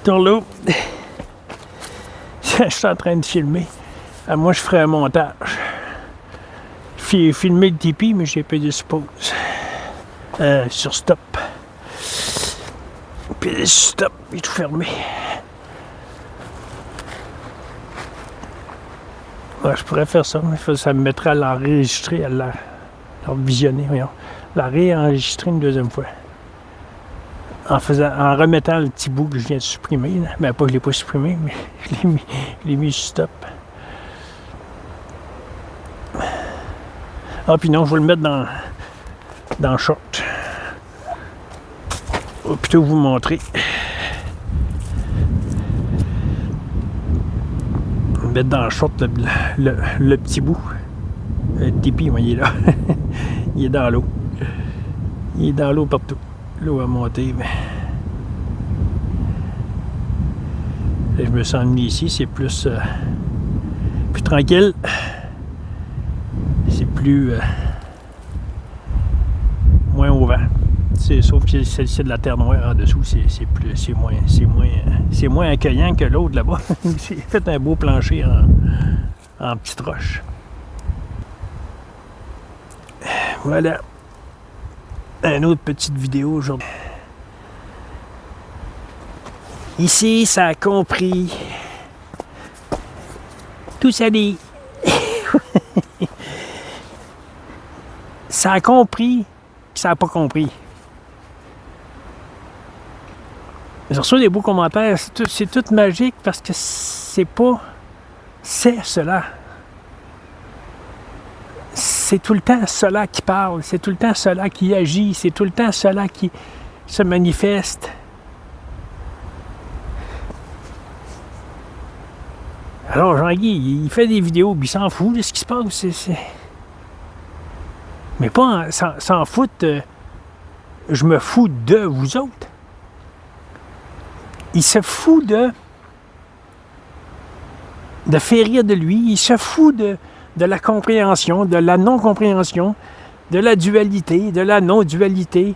Tourlou. Je suis en train de filmer. Moi, je ferai un montage. J'ai filmé le Tipeee, mais j'ai payé suppose. Sur stop. Puis stop, il est tout fermé. Ouais, je pourrais faire ça, mais ça me mettrait à l'enregistrer, à la visionner, voyons. La réenregistrer une deuxième fois. En remettant le petit bout que je viens de supprimer. Là. Ben pas, je l'ai pas supprimé, mais je l'ai mis sur stop. Ah, puis non, je vais le mettre dans le short. Je vais plutôt vous montrer. Je vais mettre dans le short le petit bout. Le Tipeee, il est là. Il est dans l'eau. Il est dans l'eau partout. L'eau a monté, mais... Là, je me sens mis ici, c'est plus tranquille. C'est plus... moins au vent. Sauf que c'est de la terre noire en dessous, c'est moins accueillant que l'autre là-bas. C'est fait un beau plancher en petite roche. Voilà. Une autre petite vidéo aujourd'hui. Ici, ça a compris. Tout ça dit. Ça a compris, puis ça n'a pas compris. Je reçois des beaux commentaires. C'est tout magique parce que c'est pas... C'est cela. C'est tout le temps cela qui parle, c'est tout le temps cela qui agit, c'est tout le temps cela qui se manifeste. Alors Jean-Guy, il fait des vidéos, puis il s'en fout de ce qui se passe. Mais pas s'en foutre, je me fous de vous autres. Il se fout de faire rire de lui, il se fout de la compréhension, de la non-compréhension, de la dualité, de la non-dualité,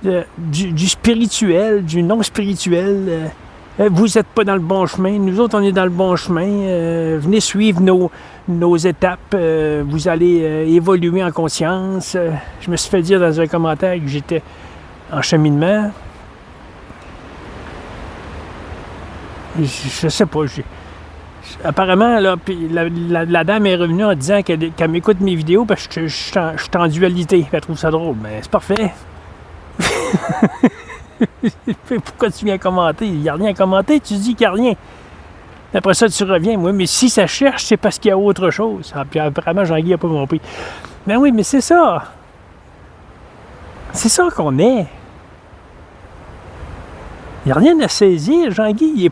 du spirituel, du non-spirituel. Vous n'êtes pas dans le bon chemin, nous autres, on est dans le bon chemin. Venez suivre nos étapes, vous allez évoluer en conscience. Je me suis fait dire dans un commentaire que j'étais en cheminement. Je sais pas, apparemment, là, la dame est revenue en disant qu'elle m'écoute mes vidéos parce que je suis en dualité. Elle trouve ça drôle. Mais c'est parfait. Pourquoi tu viens commenter? Il n'y a rien à commenter, tu dis qu'il n'y a rien. Après ça, tu reviens. Oui, mais si ça cherche, c'est parce qu'il y a autre chose. Puis apparemment, Jean-Guy n'a pas compris. Ben oui, mais c'est ça. C'est ça qu'on est. Il n'y a rien à saisir. Jean-Guy, il n'est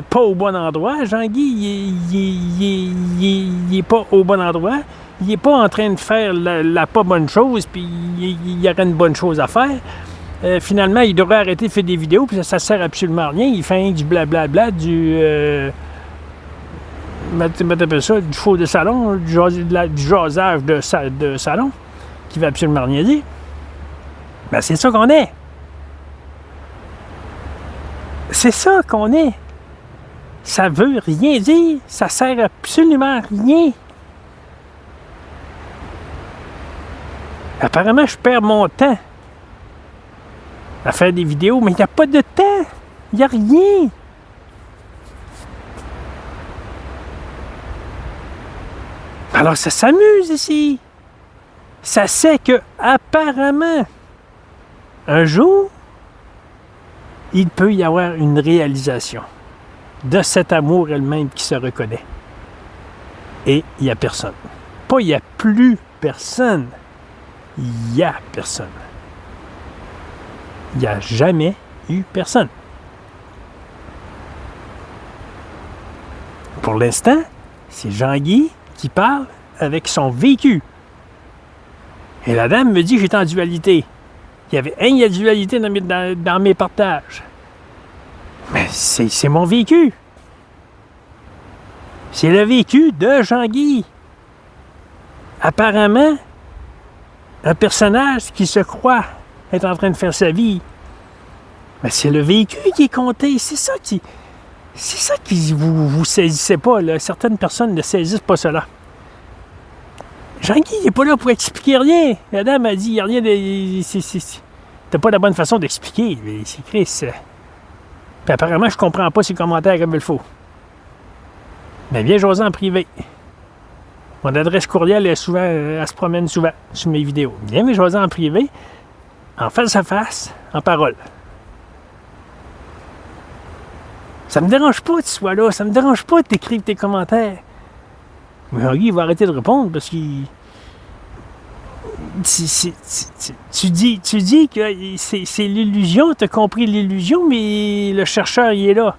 pas au bon endroit. Jean-Guy, il n'est pas au bon endroit. Il n'est pas en train de faire la pas bonne chose, puis il y aurait une bonne chose à faire. Finalement, il devrait arrêter de faire des vidéos, puis ça ne sert absolument à rien. Il fait du blablabla, du faux de salon, du jasage de salon, qui ne veut absolument rien dire. Ben, c'est ça qu'on est. C'est ça qu'on est. Ça veut rien dire. Ça sert absolument à rien. Apparemment, je perds mon temps à faire des vidéos, mais il n'y a pas de temps. Il n'y a rien. Alors, ça s'amuse ici. Ça sait que, apparemment, un jour, il peut y avoir une réalisation de cet amour elle-même qui se reconnaît. Et il n'y a personne. Pas il n'y a plus personne. Il n'y a personne. Il n'y a jamais eu personne. Pour l'instant, c'est Jean-Guy qui parle avec son vécu. Et la dame me dit que j'étais en dualité. Il y avait une dualité dans mes partages. Mais c'est mon vécu. C'est le vécu de Jean-Guy. Apparemment, un personnage qui se croit être en train de faire sa vie Mais c'est le véhicule qui est compté. C'est ça qui vous saisissez pas. Là. Certaines personnes ne saisissent pas cela. Jean-Guy, il n'est pas là pour expliquer rien. La dame a dit, il n'y a rien de... T'as pas la bonne façon d'expliquer. C'est Chris. Puis apparemment, je comprends pas ses commentaires comme il faut. Mais viens jaser en privé. Mon adresse courriel est souvent, elle se promène souvent sur mes vidéos. Viens jaser en privé, en face à face, en parole. Ça me dérange pas que tu sois là. Ça me dérange pas que tu écrives tes commentaires. Mais Henri, il va arrêter de répondre parce qu'il... Tu dis que c'est l'illusion, tu as compris l'illusion, mais le chercheur, il est là.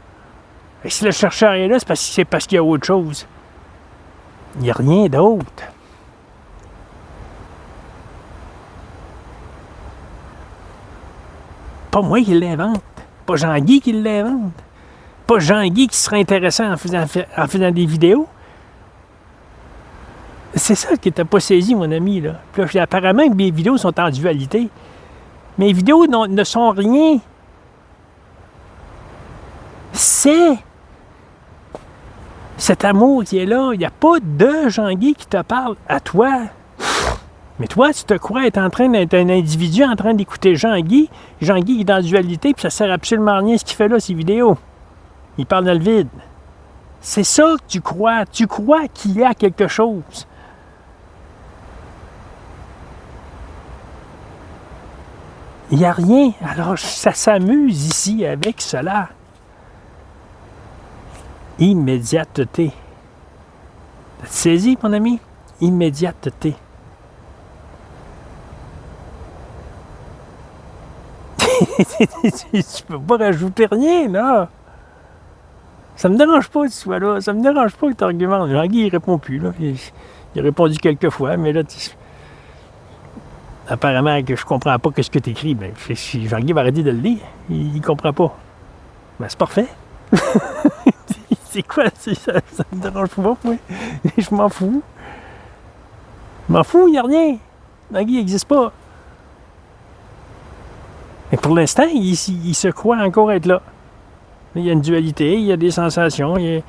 Et si le chercheur est là, c'est parce qu'il y a autre chose. Il n'y a rien d'autre. Pas moi qui l'invente. Pas Jean-Guy qui l'invente. Pas Jean-Guy qui serait intéressant en faisant des vidéos. C'est ça que t'as pas saisi, mon ami. Là. Puis là, apparemment que mes vidéos sont en dualité. Mes vidéos ne sont rien. C'est cet amour qui est là. Il n'y a pas de Jean-Guy qui te parle à toi. Mais toi, tu te crois être en train d'être un individu en train d'écouter Jean-Guy. Jean-Guy est dans la dualité, puis ça sert absolument à rien ce qu'il fait là, ces vidéos. Il parle dans le vide. C'est ça que tu crois. Tu crois qu'il y a quelque chose. Il n'y a rien. Alors, ça s'amuse ici avec cela. Immédiateté. T'as saisi, mon ami? Immédiateté. Tu peux pas rajouter rien, là. Ça me dérange pas que tu sois là. Ça me dérange pas que tu argumentes. Jean-Guy, il répond plus, là. Il a répondu quelques fois, mais là, apparemment que je comprends pas ce que tu écris. Ben, si Jean-Guy va arrêter de le lire, il comprend pas. Ben, c'est parfait. C'est quoi? Ça me dérange pas, moi. Je m'en fous. Je m'en fous, il n'y a rien. Jean-Guy n'existe pas. Mais pour l'instant, il se croit encore être là. Il y a une dualité, il y a des sensations, il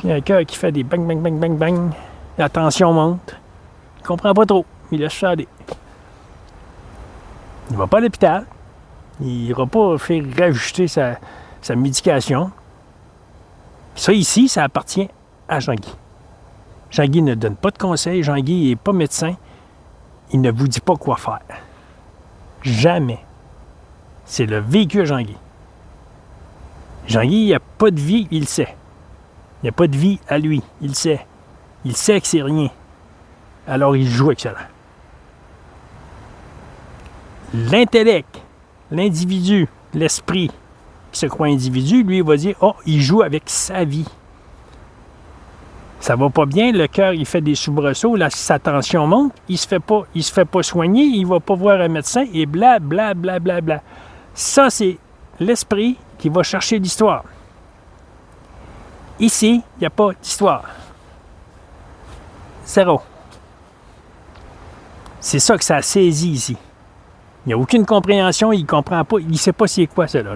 y a un cœur qui fait des bang, bang, bang, bang, bang. La tension monte. Il ne comprend pas trop. Il laisse ça aller. Il ne va pas à l'hôpital. Il n'ira pas faire rajouter sa médication. Ça, ici, ça appartient à Jean-Guy. Jean-Guy ne donne pas de conseils. Jean-Guy n'est pas médecin. Il ne vous dit pas quoi faire. Jamais. C'est le véhicule Jean-Guy. Jean-Guy, il n'a pas de vie, il le sait. Il n'y a pas de vie à lui, il le sait. Il sait que c'est rien. Alors il joue avec cela. L'intellect, l'individu, l'esprit qui se croit individu, lui, il va dire, oh, il joue avec sa vie. Ça va pas bien, le cœur, il fait des soubresauts, sa tension monte, il se fait pas soigner, il va pas voir un médecin, et bla, bla, bla, bla, bla. Ça, c'est l'esprit qui va chercher l'histoire. Ici, il n'y a pas d'histoire. Zéro. C'est ça que ça a saisi ici. Il n'y a aucune compréhension, il ne comprend pas, il ne sait pas c'est quoi cela.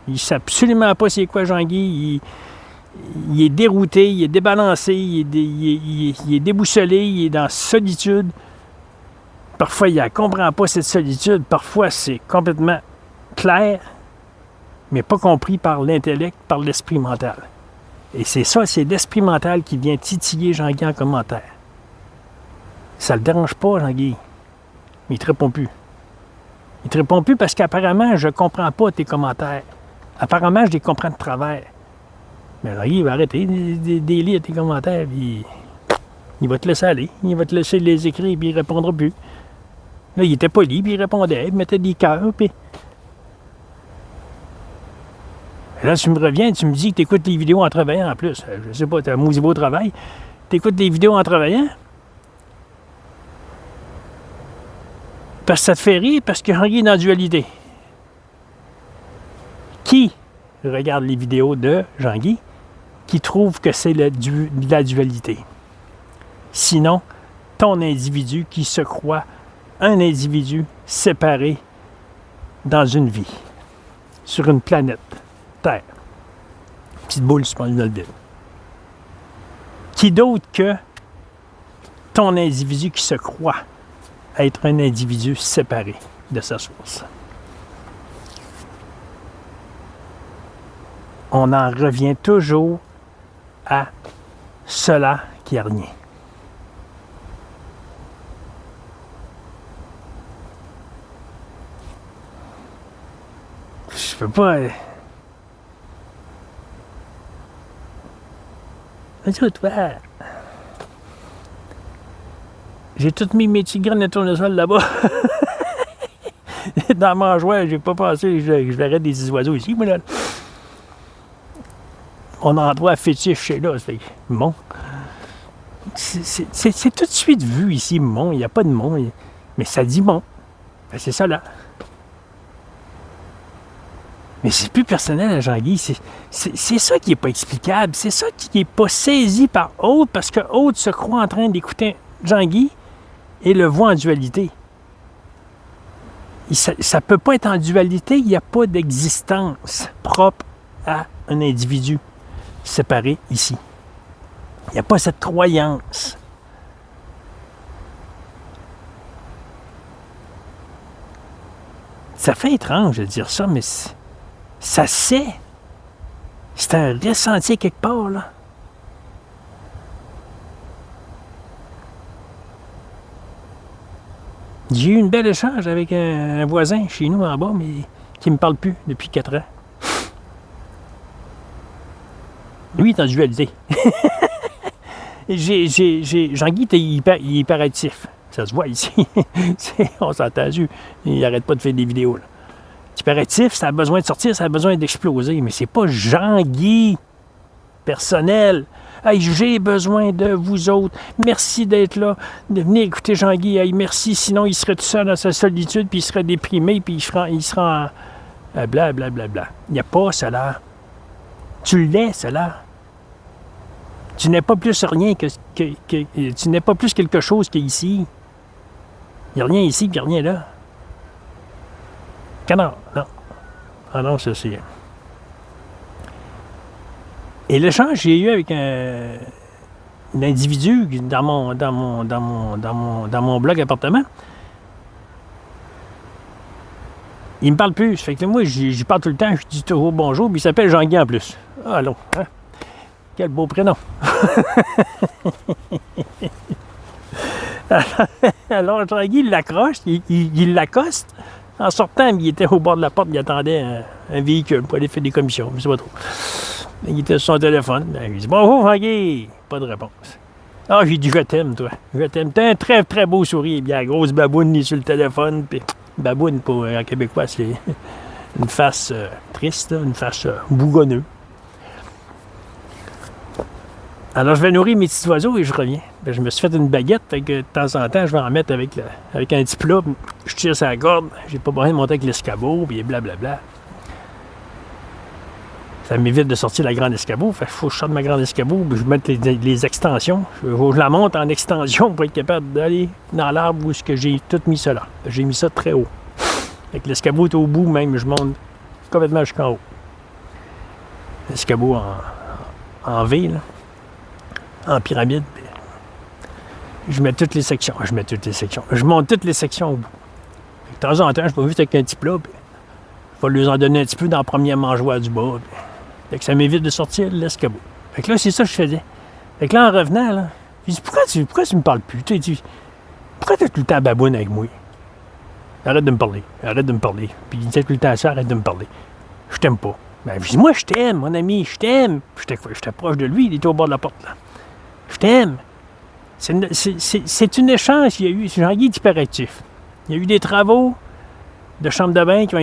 Il ne sait absolument pas c'est quoi Jean-Guy. Il est dérouté, il est débalancé, il est déboussolé, il est dans solitude. Parfois, il ne comprend pas cette solitude. Parfois, c'est complètement clair, mais pas compris par l'intellect, par l'esprit mental. Et c'est ça, c'est l'esprit mental qui vient titiller Jean-Guy en commentaire. Ça ne le dérange pas, Jean-Guy. Mais il ne te répond plus. Il ne te répond plus parce qu'apparemment, je ne comprends pas tes commentaires. Apparemment, je les comprends de travers. Mais Jean-Guy, il va arrêter de lire tes commentaires, puis il va te laisser aller. Il va te laisser les écrire, puis il ne répondra plus. Là, il était poli, puis il répondait, il mettait des cœurs, puis... Et là, tu me reviens, tu me dis que tu écoutes les vidéos en travaillant en plus. Je sais pas, tu as un maudit beau travail. Tu écoutes les vidéos en travaillant. Parce que ça te fait rire, parce que Jean-Guy est dans la dualité. Qui regarde les vidéos de Jean-Guy qui trouve que c'est la dualité? Sinon, ton individu qui se croit un individu séparé dans une vie. sur une planète, Terre. Petite boule suspendue dans le vide. Qui d'autre que ton individu qui se croit être un individu séparé de sa source? On en revient toujours à cela qui est rien. Je peux pas... Toi, j'ai toutes mis mes petits graines de tournesol là-bas. Dans ma joie, j'ai pas pensé que je verrais des oiseaux ici, moi, là. Mon endroit fétiche chez là, c'est bon. C'est tout de suite vu ici, Mont. Il n'y a pas de Mont, mais ça dit Mont. Ben, c'est ça là. Mais c'est plus personnel à Jean-Guy. C'est ça qui n'est pas explicable. C'est ça qui n'est pas saisi par Aude, parce que Aude se croit en train d'écouter Jean-Guy et le voit en dualité. Ça ne peut pas être en dualité. Il n'y a pas d'existence propre à un individu séparé ici. Il n'y a pas cette croyance. Ça fait étrange de dire ça, mais ça sait. C'est un ressenti quelque part, là. J'ai eu une belle échange avec un voisin chez nous en bas, mais qui ne me parle plus depuis 4 ans. Lui, il est en dualité. Jean-Guy, il est hyperactif. Ça se voit ici. On s'est entendu. Il n'arrête pas de faire des vidéos. Là. Hyperactif, ça a besoin de sortir, ça a besoin d'exploser. Mais c'est pas Jean-Guy personnel. Hey, j'ai besoin de vous autres. Merci d'être là. De venir écouter Jean-Guy. Hey, merci. Sinon, il serait tout seul dans sa solitude, puis il serait déprimé, puis il sera en blablabla. Il n'y a pas cela. Tu l'es, cela. Tu n'es pas plus rien que tu n'es pas plus quelque chose qu'ici. Il n'y a rien ici, il n'y a rien là. Canard, non. Ah non, ça c'est. Et l'échange que j'ai eu avec un individu dans mon blog appartement, il me parle plus. Fait que moi, j'y parle tout le temps, je dis toujours bonjour, puis il s'appelle Jean-Guy en plus. Ah, allô, hein? Quel beau prénom! Alors, Jean-Guy, il l'accroche, il l'accoste. En sortant, il était au bord de la porte, il attendait un véhicule pour aller faire des commissions, je ne sais pas trop. Il était sur son téléphone. Il dit « Bonjour, Jean-Guy! » Pas de réponse. Ah, j'ai dit « Je t'aime, toi. Je t'aime. » T'as un très, très beau sourire. Bien, la grosse baboune, il est sur le téléphone. Puis, baboune, pour un Québécois, c'est une face triste, une face bougonneuse. Alors, je vais nourrir mes petits oiseaux et je reviens. Bien, je me suis fait une baguette, fait que de temps en temps, je vais en mettre avec un petit plat. Je tire sur la corde, j'ai pas besoin de monter avec l'escabeau, puis blablabla. Ça m'évite de sortir la grande escabeau. Fait qu'il faut que je sorte ma grande escabeau, puis je mette les extensions. Je la monte en extension pour être capable d'aller dans l'arbre où j'ai tout mis ça là. J'ai mis ça très haut. Fait que l'escabeau est au bout, même, je monte complètement jusqu'en haut. L'escabeau en V, là. En pyramide. Je mets toutes les sections. Je monte toutes les sections au bout. De temps en temps, je vais vite avec un petit plat. Puis je vais leur en donner un petit peu dans la première mangeoire du bas. Fait que ça m'évite de sortir l'escabeau. Fait que là, c'est ça que je faisais. Fait que là, en revenant, là, je dis pourquoi tu me parles plus? Pourquoi tu es tout le temps baboune avec moi? Arrête de me parler. Puis il disait tout le temps ça, arrête de me parler. Je t'aime pas. Ben, je dis, moi, je t'aime, mon ami, je t'aime. J'étais proche de lui, il était au bord de la porte, là. Je t'aime. C'est une échange. Il y a eu, Jean-Guy est hyperactif. Il y a eu des travaux de chambre de bain qui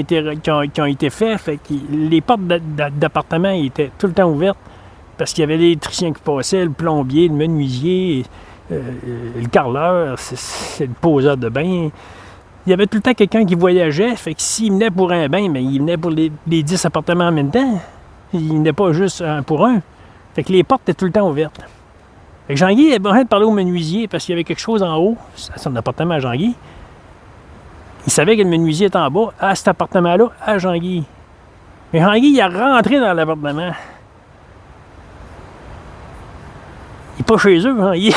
ont été faits. Fait que les portes d'appartement étaient tout le temps ouvertes parce qu'il y avait l'électricien qui passait, le plombier, le menuisier, le carreleur, c'est le poseur de bain. Il y avait tout le temps quelqu'un qui voyageait. Fait que s'il venait pour un bain, mais il venait pour les 10 appartements en même temps. Il venait pas juste un pour un. Fait que les portes étaient tout le temps ouvertes. Fait que Jean-Guy avait besoin de parler au menuisier parce qu'il y avait quelque chose en haut, à son appartement à Jean-Guy. Il savait que le menuisier était en bas, à cet appartement-là, à Jean-Guy. Et Jean-Guy, il est rentré dans l'appartement. Il n'est pas chez eux, Jean-Guy.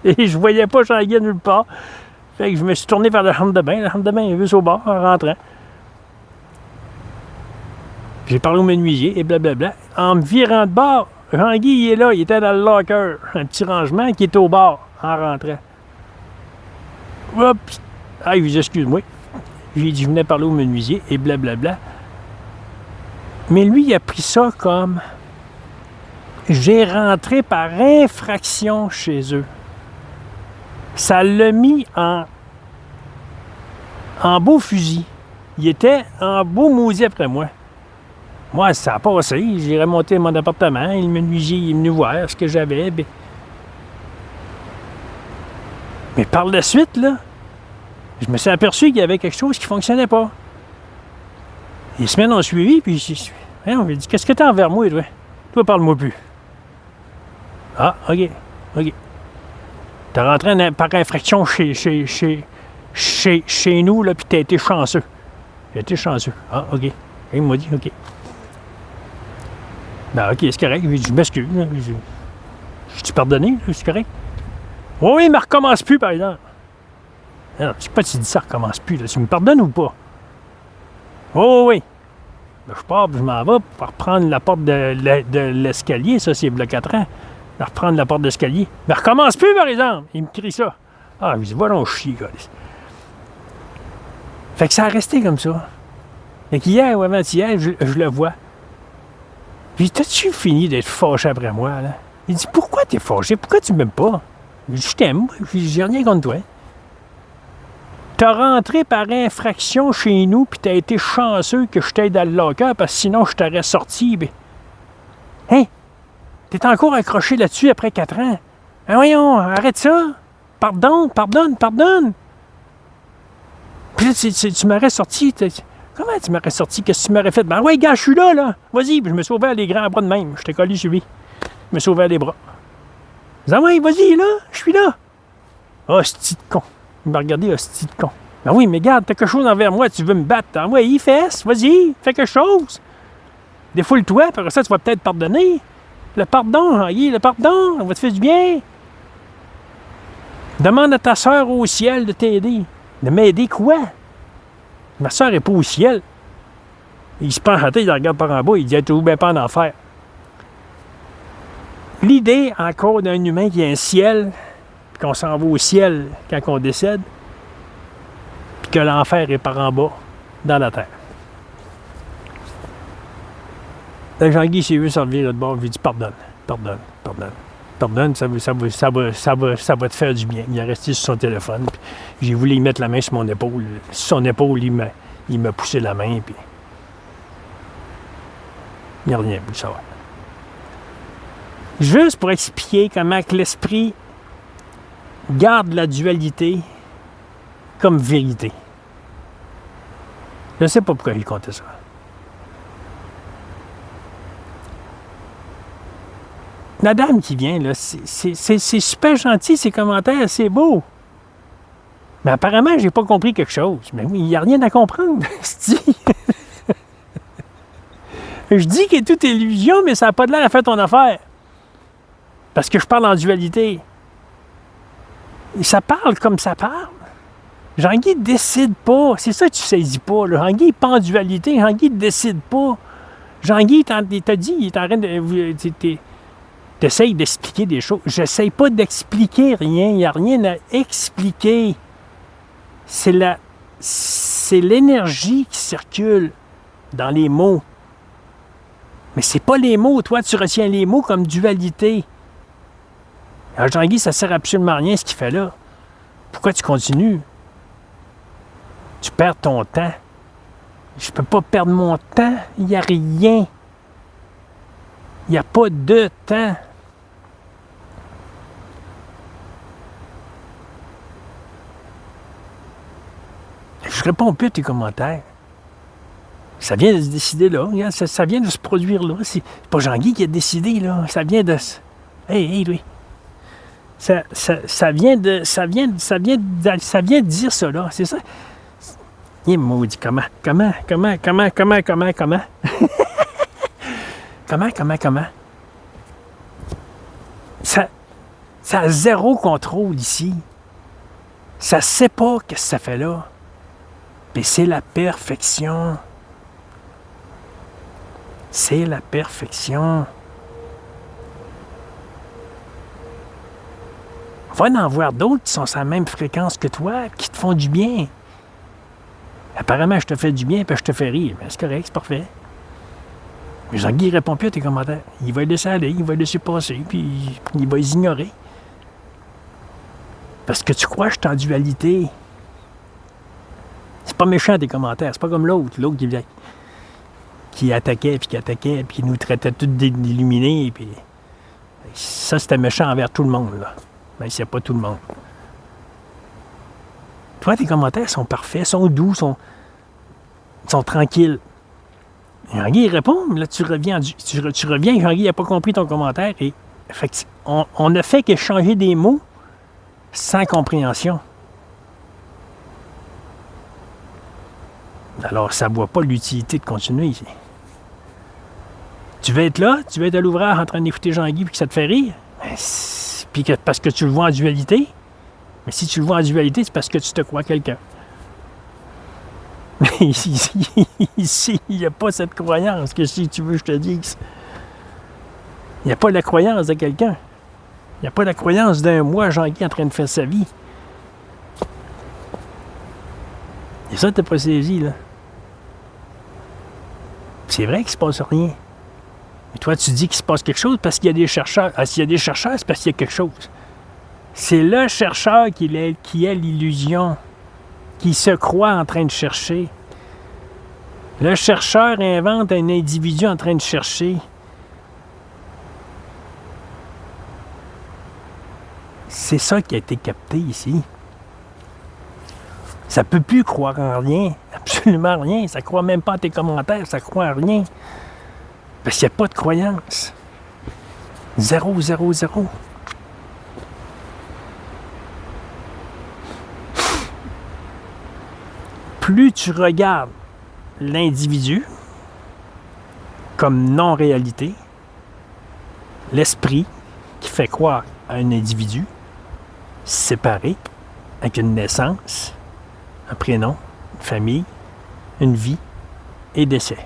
Et je voyais pas Jean-Guy nulle part. Fait que je me suis tourné vers la chambre de bain. La chambre de bain est juste au bord en rentrant. J'ai parlé au menuisier et blablabla. En me virant de bord, Jean-Guy, il est là. Il était dans le locker. Un petit rangement qui était au bord en rentrant. Oups! Ah, il dit, excuse-moi. J'ai dit, je venais parler au menuisier et blablabla. Mais lui, il a pris ça comme j'ai rentré par infraction chez eux. Ça l'a mis en beau fusil. Il était en beau maudit après moi. Moi, ça a passé. J'ai remonté à mon appartement. Le menuisier est venu voir ce que j'avais. Mais par la suite, là, je me suis aperçu qu'il y avait quelque chose qui ne fonctionnait pas. Les semaines ont suivi, puis on m'a dit, qu'est-ce que t'as envers moi, toi? Toi, parle-moi plus. Ah, OK. T'as rentré par infraction chez nous, là, puis t'as été chanceux. J'ai été chanceux. Ah, OK. Et il m'a dit, OK. Ben, OK, c'est correct. Je m'excuse. Je t'ai pardonné, c'est correct. Oui, mais recommence plus, par exemple. Non, je sais pas si tu dis ça, recommence plus. Là. Tu me pardonnes ou pas? Oh, oui. Ben, je pars, je m'en vais pour reprendre la porte de l'escalier. Ça, c'est il y a 4 ans. De reprendre la porte d'escalier. Mais recommence plus, par exemple. Il me crie ça. Ah, je me dis, va donc chier, gars. Fait que ça a resté comme ça. Fait qu'hier ou avant-hier, je le vois. Puis, t'as-tu fini d'être fâché après moi, là? Il dit, pourquoi t'es fâché? Pourquoi tu m'aimes pas? Je dis, je t'aime. J'ai rien contre toi. T'as rentré par infraction chez nous, puis t'as été chanceux que je t'aide dans le locker, parce que sinon, je t'aurais sorti. Ben... Hein? T'es encore accroché là-dessus après 4 ans. Ben voyons, arrête ça. Pardonne. Puis là, tu m'aurais sorti. Comment tu m'aurais sorti? Qu'est-ce que tu m'aurais fait? Ben ouais, gars, je suis là. Vas-y, puis je me suis ouvert les grands bras de même. Je t'ai collé sur lui. Je me suis ouvert les bras. Je dis, ouais, vas-y, là, je suis là. Hostie de con. Il m'a regardé, hostie de con. Ben oui, mais garde, t'as quelque chose envers moi, tu veux me battre. Ah ouais, il fesse, vas-y, fais quelque chose. Défoule-toi, après ça, tu vas peut-être pardonner. Le pardon, Jean-Guy, le pardon, on va te faire du bien. Demande à ta sœur au ciel de t'aider. De m'aider quoi? Ma sœur n'est pas au ciel. Il se penche à la tête, il regarde par en bas, il dit, tu bien pas en enfer. L'idée, encore, d'un humain qui a un ciel, puis qu'on s'en va au ciel quand on décède, puis que l'enfer est par en bas, dans la terre. Donc Jean-Guy s'est vu servir de bord, je lui ai dit pardonne, ça va te faire du bien. Il est resté sur son téléphone, puis j'ai voulu lui mettre la main sur mon épaule. Sur son épaule, il m'a poussé la main, puis il n'a rien voulu savoir. Juste pour expliquer comment que l'esprit garde la dualité comme vérité. Je ne sais pas pourquoi il comptait ça. La dame qui vient, là, c'est super gentil, ses commentaires, c'est beau. Mais apparemment, j'ai pas compris quelque chose. Mais oui, il n'y a rien à comprendre. Je dis que tout est illusion, mais ça n'a pas de l'air à faire ton affaire. Parce que je parle en dualité. Et ça parle comme ça parle. Jean-Guy ne décide pas. C'est ça que tu saisis pas. Là. Jean-Guy n'est pas en dualité. Jean-Guy ne décide pas. Jean-Guy, il t'a dit, il est en train de... T'essayes d'expliquer des choses. J'essaye pas d'expliquer rien. Il n'y a rien à expliquer. C'est l'énergie qui circule dans les mots. Mais c'est pas les mots. Toi, tu retiens les mots comme dualité. Alors, Jean-Guy, ça sert absolument à rien ce qu'il fait là. Pourquoi tu continues? Tu perds ton temps. Je peux pas perdre mon temps. Il n'y a rien. Il n'y a pas de temps. Je réponds plus à tes commentaires. Ça vient de se décider là. Regarde, ça vient de se produire là. C'est pas Jean-Guy qui a décidé là. Ça vient de... Hey, lui. Ça vient de dire ça là. C'est ça. Il maudit, comment? Comment? Ça a zéro contrôle ici. Ça sait pas ce que ça fait là. Mais c'est la perfection. C'est la perfection. Va en voir d'autres qui sont sur la même fréquence que toi, qui te font du bien. Apparemment, je te fais du bien, puis je te fais rire. Mais c'est correct, c'est parfait. Mais Jean-Guy ne répond plus à tes commentaires. Il va les laisser aller, il va les laisser passer, puis il va les ignorer. Parce que tu crois que je suis en dualité. C'est pas méchant tes commentaires, c'est pas comme l'autre qui attaquait, puis qui nous traitait tous d'illuminés, puis ça, c'était méchant envers tout le monde, là. Mais c'est pas tout le monde. Toi, tes commentaires sont parfaits, sont doux, sont tranquilles. Jean-Guy, il répond, là, tu reviens, Jean-Guy n'a pas compris ton commentaire, et fait on ne fait que changer des mots sans compréhension. Alors, ça ne voit pas l'utilité de continuer ici. Tu veux être là, tu veux être à l'ouvrage en train d'écouter Jean-Guy, puis que ça te fait rire, puis parce que tu le vois en dualité. Mais si tu le vois en dualité, c'est parce que tu te crois quelqu'un. Mais ici, il n'y a pas cette croyance que si tu veux, je te dise. Il n'y a pas la croyance de quelqu'un. Il n'y a pas la croyance d'un moi, Jean-Guy, en train de faire sa vie. Et ça, t'as pas saisi, là. C'est vrai qu'il ne se passe rien. Et toi, tu dis qu'il se passe quelque chose parce qu'il y a des chercheurs. Ah, s'il y a des chercheurs, c'est parce qu'il y a quelque chose. C'est le chercheur qui a l'illusion, qui se croit en train de chercher. Le chercheur invente un individu en train de chercher. C'est ça qui a été capté ici. Ça ne peut plus croire en rien, absolument rien. Ça ne croit même pas à tes commentaires, ça ne croit en rien. Parce qu'il n'y a pas de croyance. 0, 0, 0. Plus tu regardes l'individu comme non-réalité, l'esprit qui fait croire à un individu séparé, avec une naissance, un prénom, une famille, une vie et décès.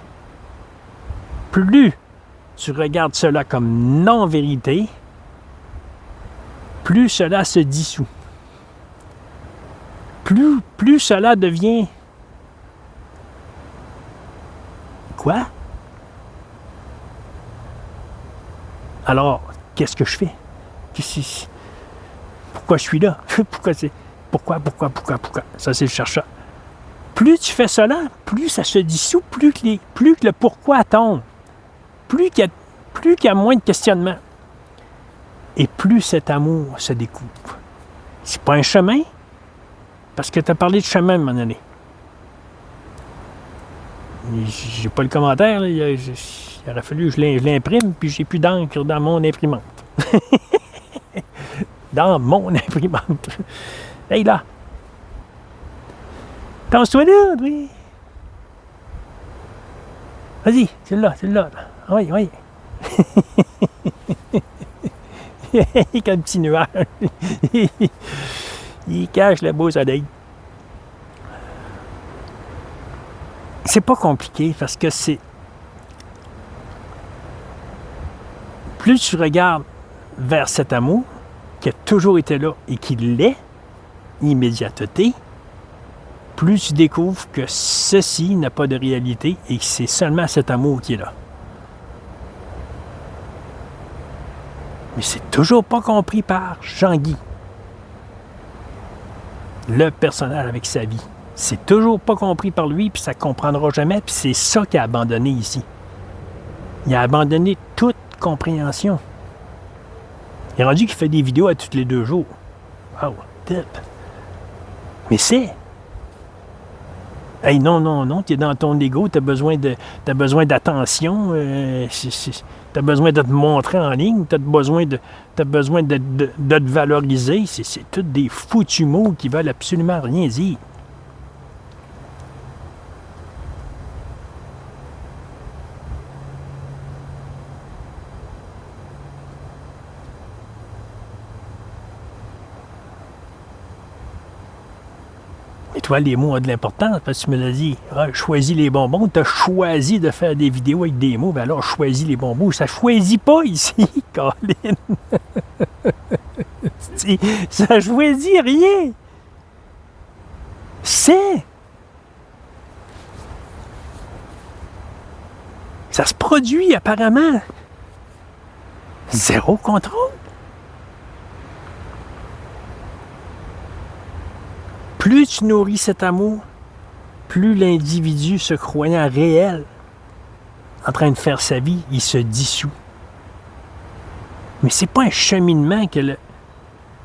Plus tu regardes cela comme non-vérité, plus cela se dissout. Plus cela devient... Quoi? Alors, qu'est-ce que je fais? Pourquoi je suis là? Pourquoi? Ça, c'est le chercheur. Plus tu fais cela, plus ça se dissout, plus que le pourquoi tombe. Plus qu'il y a moins de questionnement. Et plus cet amour se découvre. C'est pas un chemin, parce que tu as parlé de chemin à un moment donné. J'ai pas le commentaire, là. Il aurait fallu que je l'imprime, puis j'ai plus d'encre dans mon imprimante. Dans mon imprimante. Hey là! Pense-toi là, oui! Vas-y, c'est là. Oui. Avec un petit nuage. Il cache le beau soleil. C'est pas compliqué parce que c'est... Plus tu regardes vers cet amour qui a toujours été là et qui l'est, immédiateté, plus tu découvres que ceci n'a pas de réalité et que c'est seulement cet amour qui est là. Mais c'est toujours pas compris par Jean-Guy, le personnage avec sa vie. C'est toujours pas compris par lui, puis ça ne comprendra jamais, puis c'est ça qu'il a abandonné ici. Il a abandonné toute compréhension. Il est rendu qu'il fait des vidéos à tous les 2 jours. Wow, tip. Mais c'est... Hey, non, tu es dans ton ego, tu as besoin d'attention, tu as besoin de te montrer en ligne, tu as besoin de te valoriser. C'est tous des foutus mots qui veulent absolument rien dire. Toi, les mots ont de l'importance parce que tu me l'as dit. Ah, choisis les bonbons. Tu as choisi de faire des vidéos avec des mots. Ben alors, choisis les bonbons. Ça ne choisit pas ici, Colin. Ça ne choisit rien. C'est. Ça se produit apparemment. Zéro contrôle. Plus tu nourris cet amour, plus l'individu se croyant réel, en train de faire sa vie, il se dissout. Mais c'est pas un cheminement que le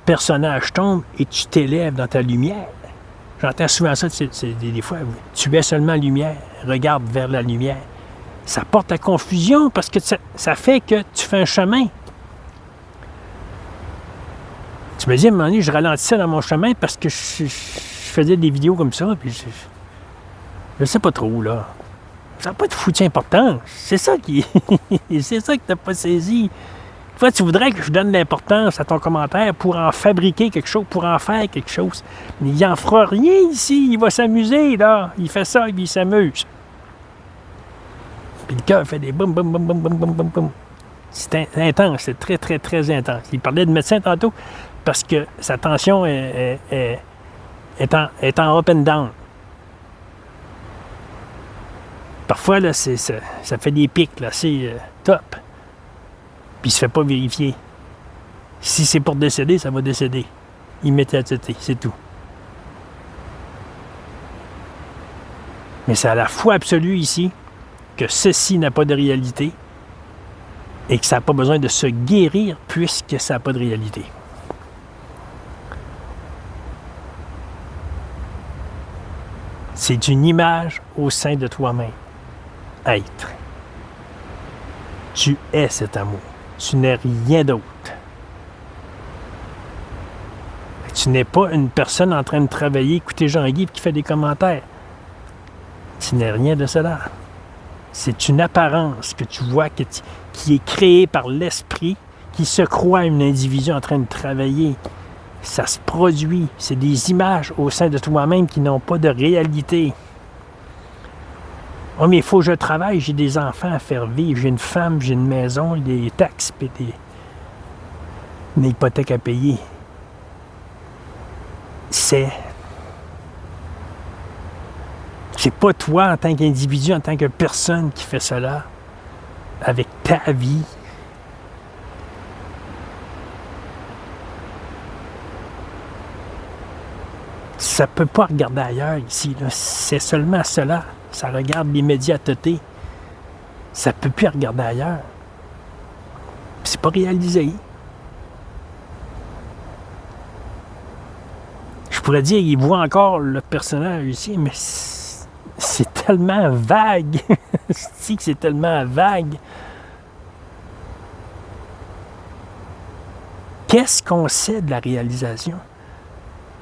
personnage tombe et tu t'élèves dans ta lumière. J'entends souvent ça, des fois, tu es seulement lumière, regarde vers la lumière. Ça porte à confusion parce que ça fait que tu fais un chemin. Tu me dis, à un moment donné, je ralentissais dans mon chemin parce que je faisais des vidéos comme ça, puis je sais pas trop, là. Ça n'a pas de foutu importance. C'est ça qui... c'est ça que tu n'as pas saisi. Des fois, tu voudrais que je donne l'importance à ton commentaire pour en fabriquer quelque chose, pour en faire quelque chose. Mais il n'en fera rien ici. Il va s'amuser, là. Il fait ça et puis il s'amuse. Puis le cœur fait des boum, boum, boum, boum, boum, boum, boum, boum. C'est intense, c'est très, très, très intense. Il parlait de médecin tantôt parce que sa tension est en up and down. Parfois, là, ça fait des pics, là, c'est top. Puis il se fait pas vérifier. Si c'est pour décéder, ça va décéder. Immédiateté, c'est tout. Mais c'est à la foi absolue ici que ceci n'a pas de réalité et que ça n'a pas besoin de se guérir puisque ça n'a pas de réalité. C'est une image au sein de toi-même. Être. Tu es cet amour. Tu n'es rien d'autre. Tu n'es pas une personne en train de travailler, écouter Jean-Guy qui fait des commentaires. Tu n'es rien de cela. C'est une apparence que tu vois qui est créée par l'esprit, qui se croit un individu en train de travailler. Ça se produit. C'est des images au sein de toi-même qui n'ont pas de réalité. Oh, mais il faut que je travaille, j'ai des enfants à faire vivre, j'ai une femme, j'ai une maison, des taxes, puis une hypothèque à payer. C'est pas toi en tant qu'individu, en tant que personne qui fait cela avec ta vie. Ça ne peut pas regarder ailleurs ici. Là. C'est seulement cela. Ça regarde l'immédiateté. Ça ne peut plus regarder ailleurs. C'est pas réalisé. Je pourrais dire, il voit encore le personnage ici, mais c'est tellement vague. C'est tellement vague. Qu'est-ce qu'on sait de la réalisation?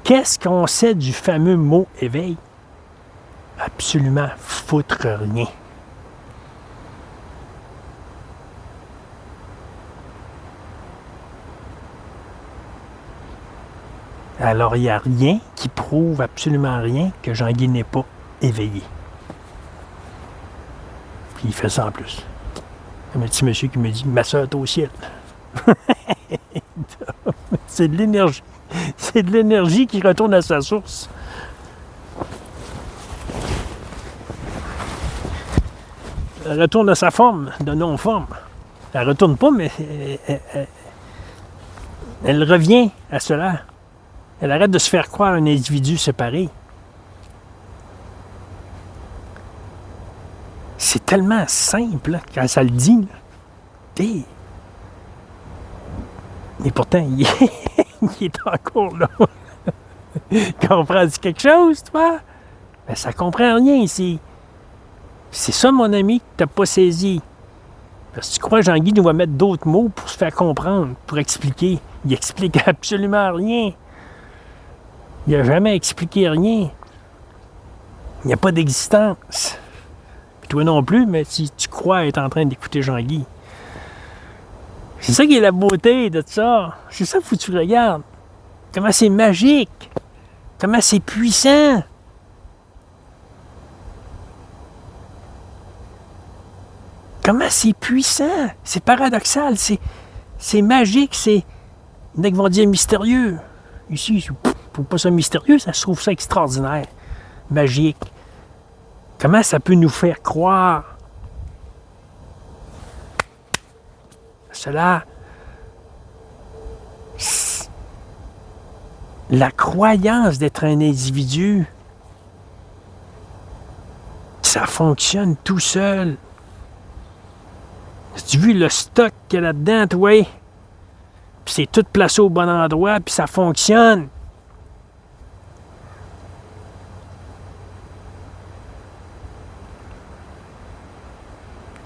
Qu'est-ce qu'on sait du fameux mot éveil? Absolument foutre rien. Alors, il n'y a rien qui prouve absolument rien que Jean-Guy n'est pas éveillé. Puis il fait ça en plus. Comme un petit monsieur qui me dit « Ma soeur est au ciel. » C'est de l'énergie. C'est de l'énergie qui retourne à sa source. Elle retourne à sa forme, de non-forme. Elle ne retourne pas, mais elle revient à cela. Elle arrête de se faire croire un individu séparé. C'est tellement simple là, quand ça le dit. Là. Et pourtant, il est encore là. Comprends-tu quelque chose, toi? Ben, ça comprend rien ici. C'est ça, mon ami, que tu n'as pas saisi. Parce que tu crois que Jean-Guy nous va mettre d'autres mots pour se faire comprendre, pour expliquer. Il explique absolument rien. Il n'a jamais expliqué rien. Il n'y a pas d'existence. Puis toi non plus, mais si tu crois être en train d'écouter Jean-Guy. C'est ça qui est la beauté de ça. C'est ça qu'il faut que tu regardes. Comment c'est magique. Comment c'est puissant. Comment c'est puissant, c'est paradoxal, c'est magique, c'est... Il y en a qui vont dire mystérieux. Ici, je ne trouve pas ça mystérieux, ça se trouve ça extraordinaire, magique. Comment ça peut nous faire croire cela? La croyance d'être un individu, ça fonctionne tout seul. As-tu vu le stock qu'il y a là-dedans, toi? Puis c'est tout placé au bon endroit, puis ça fonctionne.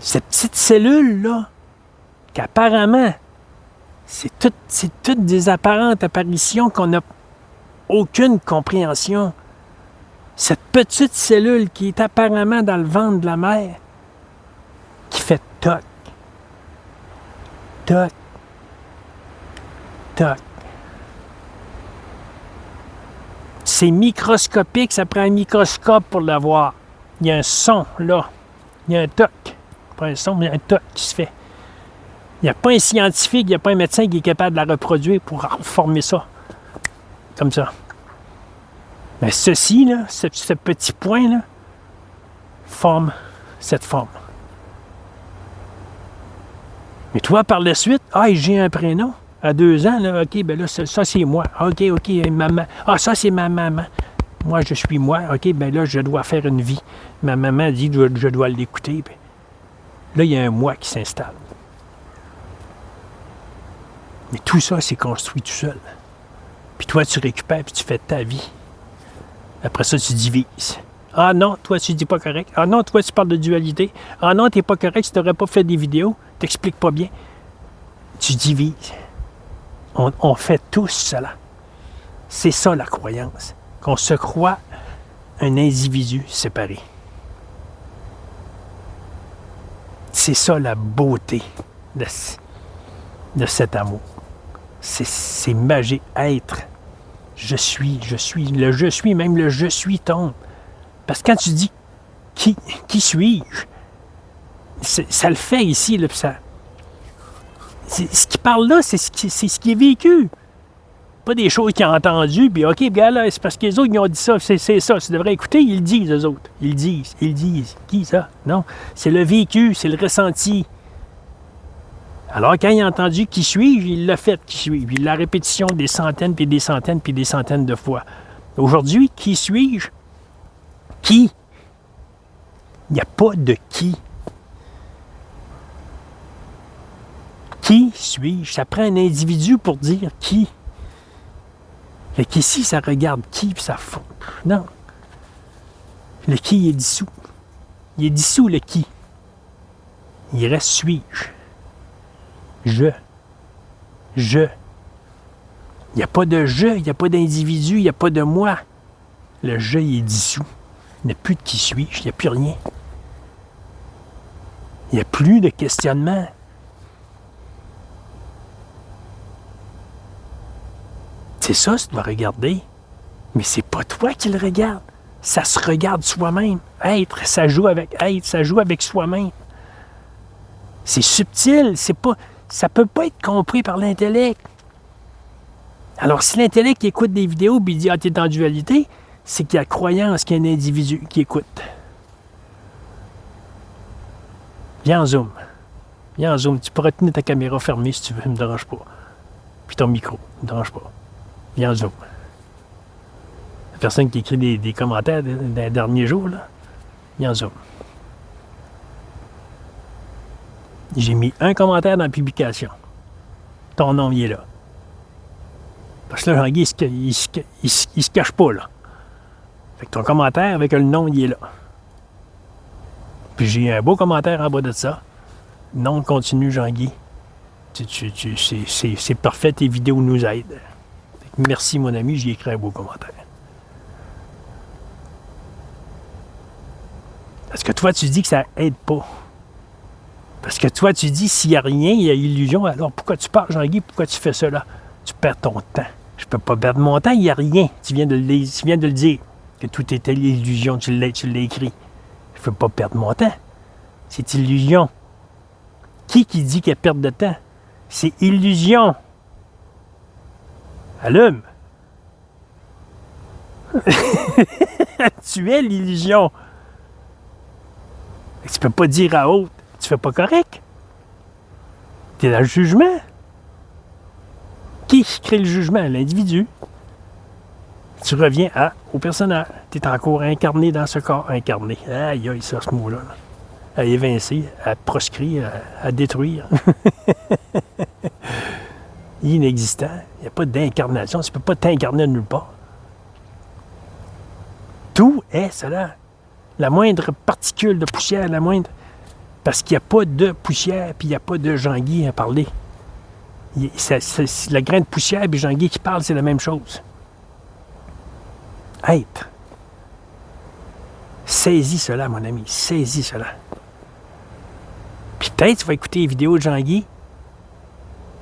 Cette petite cellule-là, qu'apparemment, c'est toutes des apparentes apparitions qu'on n'a aucune compréhension. Cette petite cellule qui est apparemment dans le ventre de la mère, qui fait toc, toc, toc. C'est microscopique, ça prend un microscope pour le voir. Il y a un son, là. Il y a un toc. Pas un son, mais il y a un toc qui se fait. Il n'y a pas un scientifique, il n'y a pas un médecin qui est capable de la reproduire pour former ça. Comme ça. Mais ceci, là, ce petit point-là, forme cette forme. Mais toi, par la suite, j'ai un prénom. À 2 ans, là, OK, ben là, ça c'est moi. OK, maman. Ça c'est ma maman. Moi, je suis moi. OK, ben là, je dois faire une vie. Ma maman dit que je dois l'écouter. Puis là, il y a un moi qui s'installe. Mais tout ça, c'est construit tout seul. Puis toi, tu récupères, puis tu fais ta vie. Après ça, tu divises. Ah non, toi, tu dis pas correct. Ah non, toi, tu parles de dualité. Ah non, t'es pas correct, tu n'aurais pas fait des vidéos. T'expliques pas bien. Tu divises. On fait tous cela. C'est ça, la croyance. Qu'on se croit un individu séparé. C'est ça, la beauté de cet amour. C'est magique. Être. Je suis. Le je suis, même le je suis tombe. Parce que quand tu dis qui suis-je, ça le fait ici, là, ça. Ce qui parle là, c'est ce qui est vécu. Pas des choses qu'il a entendues, puis OK, gars, là, c'est parce que les autres, ils ont dit ça, c'est ça, tu devrais écouter, ils le disent, eux autres. Ils disent. Qui, ça? Non, c'est le vécu, c'est le ressenti. Alors, quand il a entendu qui suis-je, il l'a fait, qui suis-je. Puis la répétition des centaines, puis des centaines, puis des centaines de fois. Aujourd'hui, qui suis-je? Qui? Il n'y a pas de qui. Qui suis-je? Ça prend un individu pour dire qui. Fait qu'ici, ça regarde qui, puis ça fond. Non. Le qui est dissous. Il est dissous, le qui. Il reste suis-je. Je. Il n'y a pas de je, il n'y a pas d'individu, il n'y a pas de moi. Le je, il est dissous. Il n'y a plus de qui suis-je, il n'y a plus rien. Il n'y a plus de questionnement. C'est ça, tu dois regarder. Mais c'est pas toi qui le regarde. Ça se regarde soi-même. Être, ça joue avec soi-même. C'est subtil, ça peut pas être compris par l'intellect. Alors, si l'intellect écoute des vidéos et dit « t'es en dualité », c'est qu'il y a croyance qu'il y a un individu qui écoute. Viens en zoom. Tu pourras tenir ta caméra fermée si tu veux, ne me dérange pas. Puis ton micro, ne me dérange pas. Viens en zoom. La personne qui écrit des commentaires des derniers jours, là, viens en zoom. J'ai mis un commentaire dans la publication. Ton nom, il est là. Parce que là, Jean-Guy, il se cache pas, là. Fait que ton commentaire avec le nom, il est là. Puis j'ai un beau commentaire en bas de ça. Nom continu, Jean-Guy. C'est parfait, tes vidéos nous aident. Merci, mon ami, j'ai écrit un beau commentaire. Parce que toi, tu dis que ça aide pas. Parce que toi, tu dis, s'il n'y a rien, il y a illusion, alors pourquoi tu parles, Jean-Guy, pourquoi tu fais cela? Tu perds ton temps. Je peux pas perdre mon temps, il n'y a rien. Tu viens de le dire, que tout était l'illusion, tu l'as écrit. Je ne peux pas perdre mon temps. C'est illusion. Qui dit qu'il y a perte de temps? C'est illusion. Allume. Tu es l'illusion. Tu peux pas dire à autre, tu fais pas correct. Tu es dans le jugement. Qui crée le jugement? L'individu. Tu reviens au personnage. Tu es encore incarné dans ce corps. Incarné. Aïe, aïe, ça, ce mot-là. À évincer, à proscrire, à détruire. Inexistant. Il n'y a pas d'incarnation. Tu ne peux pas t'incarner nulle part. Tout est cela. La moindre particule de poussière, la moindre... Parce qu'il n'y a pas de poussière, puis il n'y a pas de Jean-Guy à parler. Le grain de poussière et Jean-Guy qui parle, c'est la même chose. Être. Saisis cela, mon ami. Saisis cela. Puis peut-être tu vas écouter les vidéos de Jean-Guy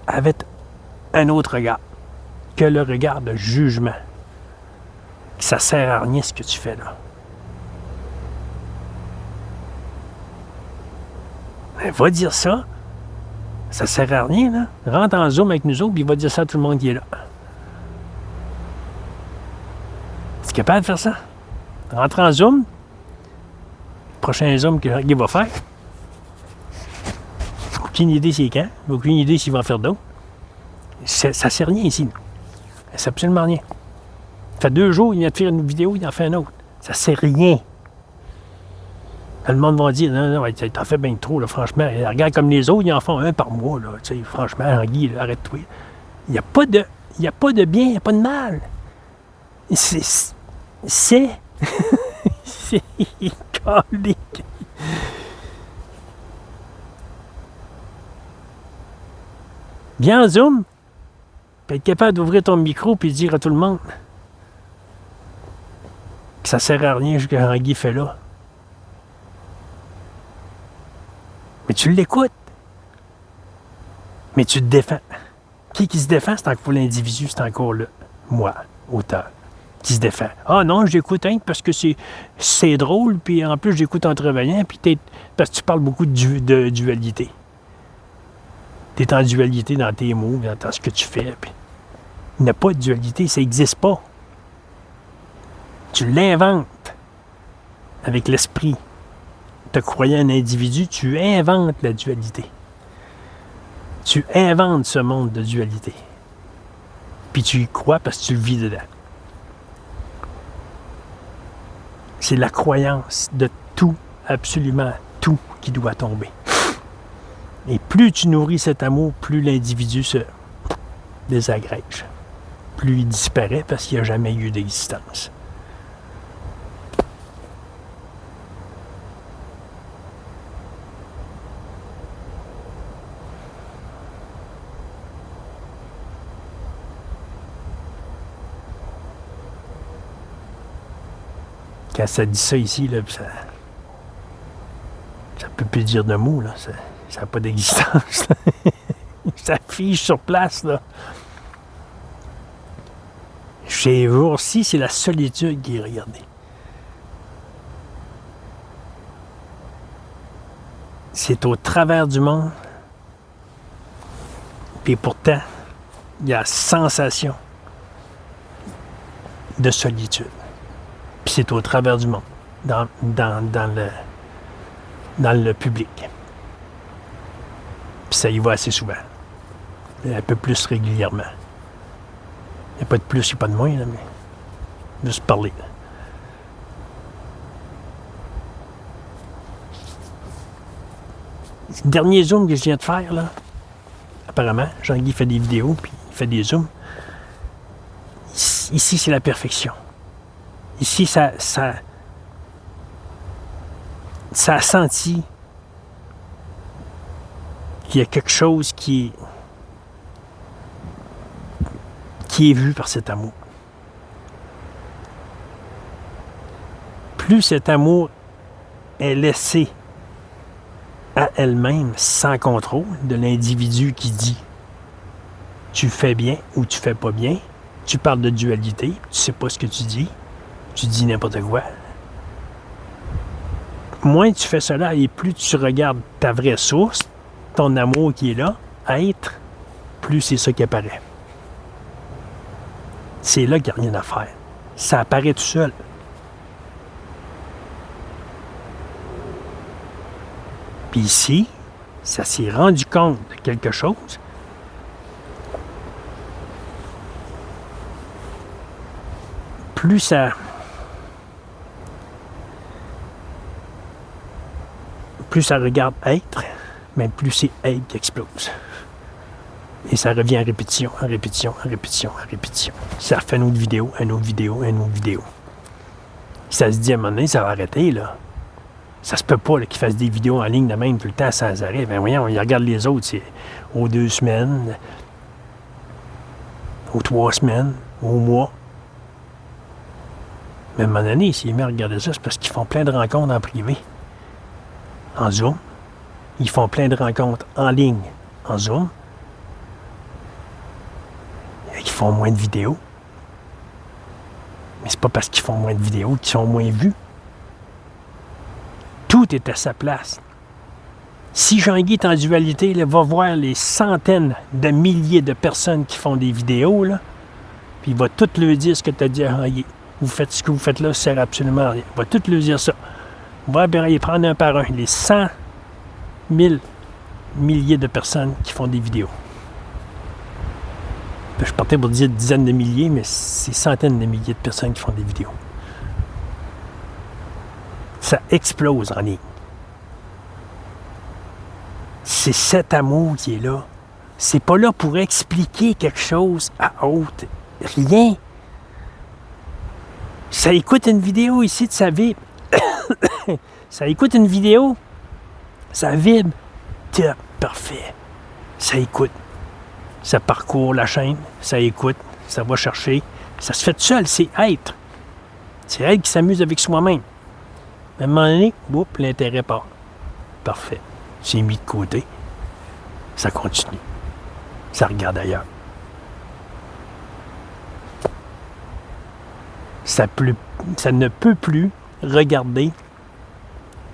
avec un autre regard que le regard de jugement. Ça sert à rien ce que tu fais là. Ben, va dire ça. Ça sert à rien, là. Rentre en Zoom avec nous autres, puis va dire ça à tout le monde qui est là. Tu es capable de faire ça? Rentre en Zoom. Prochain Zoom qu'il va faire. Aucune idée c'est quand. Aucune idée s'il va en faire d'autres. Ça ne sert à rien ici. Ça sert absolument rien. Ça fait 2 jours, il vient de faire une vidéo, il en fait un autre. Ça ne sert à rien. Le monde va dire, non, t'en fais bien trop, là, franchement. Regarde comme les autres, ils en font un par mois, là. Tu sais, franchement, Guy, arrête-toi. Il n'y a pas de bien, il n'y a pas de mal. C'est calique. Viens en Zoom, puis être capable d'ouvrir ton micro puis dire à tout le monde que ça sert à rien ce que Guy fait là. Mais tu l'écoutes. Mais tu te défends. Qui se défend, c'est encore l'individu, c'est encore le moi, auteur, qui se défend. Ah non, j'écoute parce que c'est drôle, puis en plus j'écoute en travaillant, puis parce que tu parles beaucoup de dualité. Tu es en dualité dans tes mots, dans ce que tu fais. Puis il n'y a pas de dualité, ça n'existe pas. Tu l'inventes avec l'esprit. Te croyant un individu, tu inventes la dualité. Tu inventes ce monde de dualité. Puis tu y crois parce que tu le vis dedans. C'est la croyance de tout, absolument tout, qui doit tomber. Et plus tu nourris cet amour, plus l'individu se désagrège. Plus il disparaît parce qu'il n'y a jamais eu d'existence. Quand ça dit ça ici, là, ça peut plus dire de mots, là. Ça n'a pas d'existence. Ça fige sur place, là. Chez vous aussi, c'est la solitude qui est regardée. C'est au travers du monde. Et pourtant, il y a sensation de solitude. Puis c'est au travers du monde, dans le public. Puis ça y va assez souvent. Un peu plus régulièrement. Il n'y a pas de plus, il n'y a pas de moins, là, mais juste parler. Le dernier zoom que je viens de faire, là, apparemment, Jean-Guy fait des vidéos, puis il fait des zooms. Ici, c'est la perfection. Ici, ça a senti qu'il y a quelque chose qui est vu par cet amour. Plus cet amour est laissé à elle-même, sans contrôle, de l'individu qui dit « tu fais bien » ou « tu fais pas bien », tu parles de dualité, tu sais pas ce que tu dis n'importe quoi. Moins tu fais cela et plus tu regardes ta vraie source, ton amour qui est là, être, plus c'est ça qui apparaît. C'est là qu'il n'y a rien à faire. Ça apparaît tout seul. Puis ici, ça s'est rendu compte de quelque chose. Plus ça regarde être, mais plus c'est être qui explose. Et ça revient en répétition, en répétition, en répétition, en répétition. Ça fait une autre vidéo, une autre vidéo, une autre vidéo. Ça se dit à un moment donné, ça va arrêter, là. Ça se peut pas qu'ils fassent des vidéos en ligne de même tout le temps sans arrêt. Ben voyons, ils regardent les autres, c'est aux 2 semaines, aux 3 semaines, au mois. Mais à un moment donné, s'ils aiment regarder ça, c'est parce qu'ils font plein de rencontres en privé, en Zoom. Ils font plein de rencontres en ligne, en Zoom. Et ils font moins de vidéos. Mais c'est pas parce qu'ils font moins de vidéos qu'ils sont moins vus. Tout est à sa place. Si Jean-Guy est en dualité, là, va voir les centaines de milliers de personnes qui font des vidéos, là, puis il va tout leur dire ce que tu as dit à Jean-Guy. Vous faites ce que vous faites là, ça sert absolument à rien. Il va tout leur dire ça. On va bien prendre un par un les 100 000 milliers de personnes qui font des vidéos. Je partais pour dire dizaines de milliers, mais c'est centaines de milliers de personnes qui font des vidéos. Ça explose en ligne. C'est cet amour qui est là. C'est pas là pour expliquer quelque chose à autre. Rien. Ça écoute une vidéo ici de sa vibre. Ça écoute une vidéo. Ça vibre. Tiens, parfait. Ça écoute. Ça parcourt la chaîne. Ça écoute. Ça va chercher. Ça se fait tout seul. C'est être. C'est être qui s'amuse avec soi-même. À un moment donné, l'intérêt part. Parfait. C'est mis de côté. Ça continue. Ça regarde ailleurs. Ça ne peut plus regarder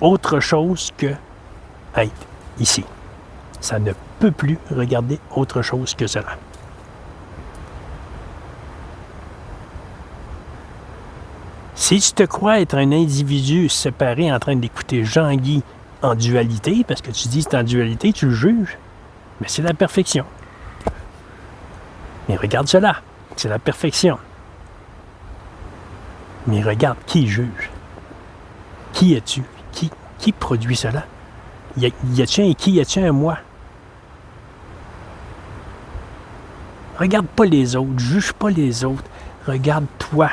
autre chose que être ici. Ça ne peut plus regarder autre chose que cela. Si tu te crois être un individu séparé en train d'écouter Jean-Guy en dualité, parce que tu dis que c'est en dualité, tu le juges, mais c'est la perfection. Mais regarde cela, c'est la perfection. Mais regarde qui juge. Qui es-tu? Qui produit cela? Y a-t-il un qui? Y a-t-il un moi? Regarde pas les autres, juge pas les autres. Regarde toi.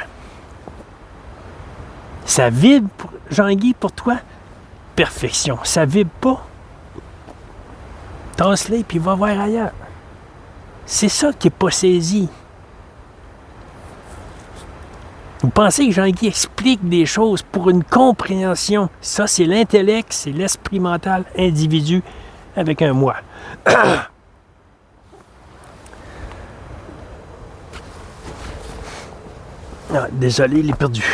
Ça vibre, Jean-Guy, pour toi? Perfection. Ça vibre pas? Tasse-les puis va voir ailleurs. C'est ça qui n'est pas saisi. Vous pensez que Jean-Guy explique des choses pour une compréhension. Ça, c'est l'intellect, c'est l'esprit mental, individu, avec un moi. Ah, désolé, il est perdu.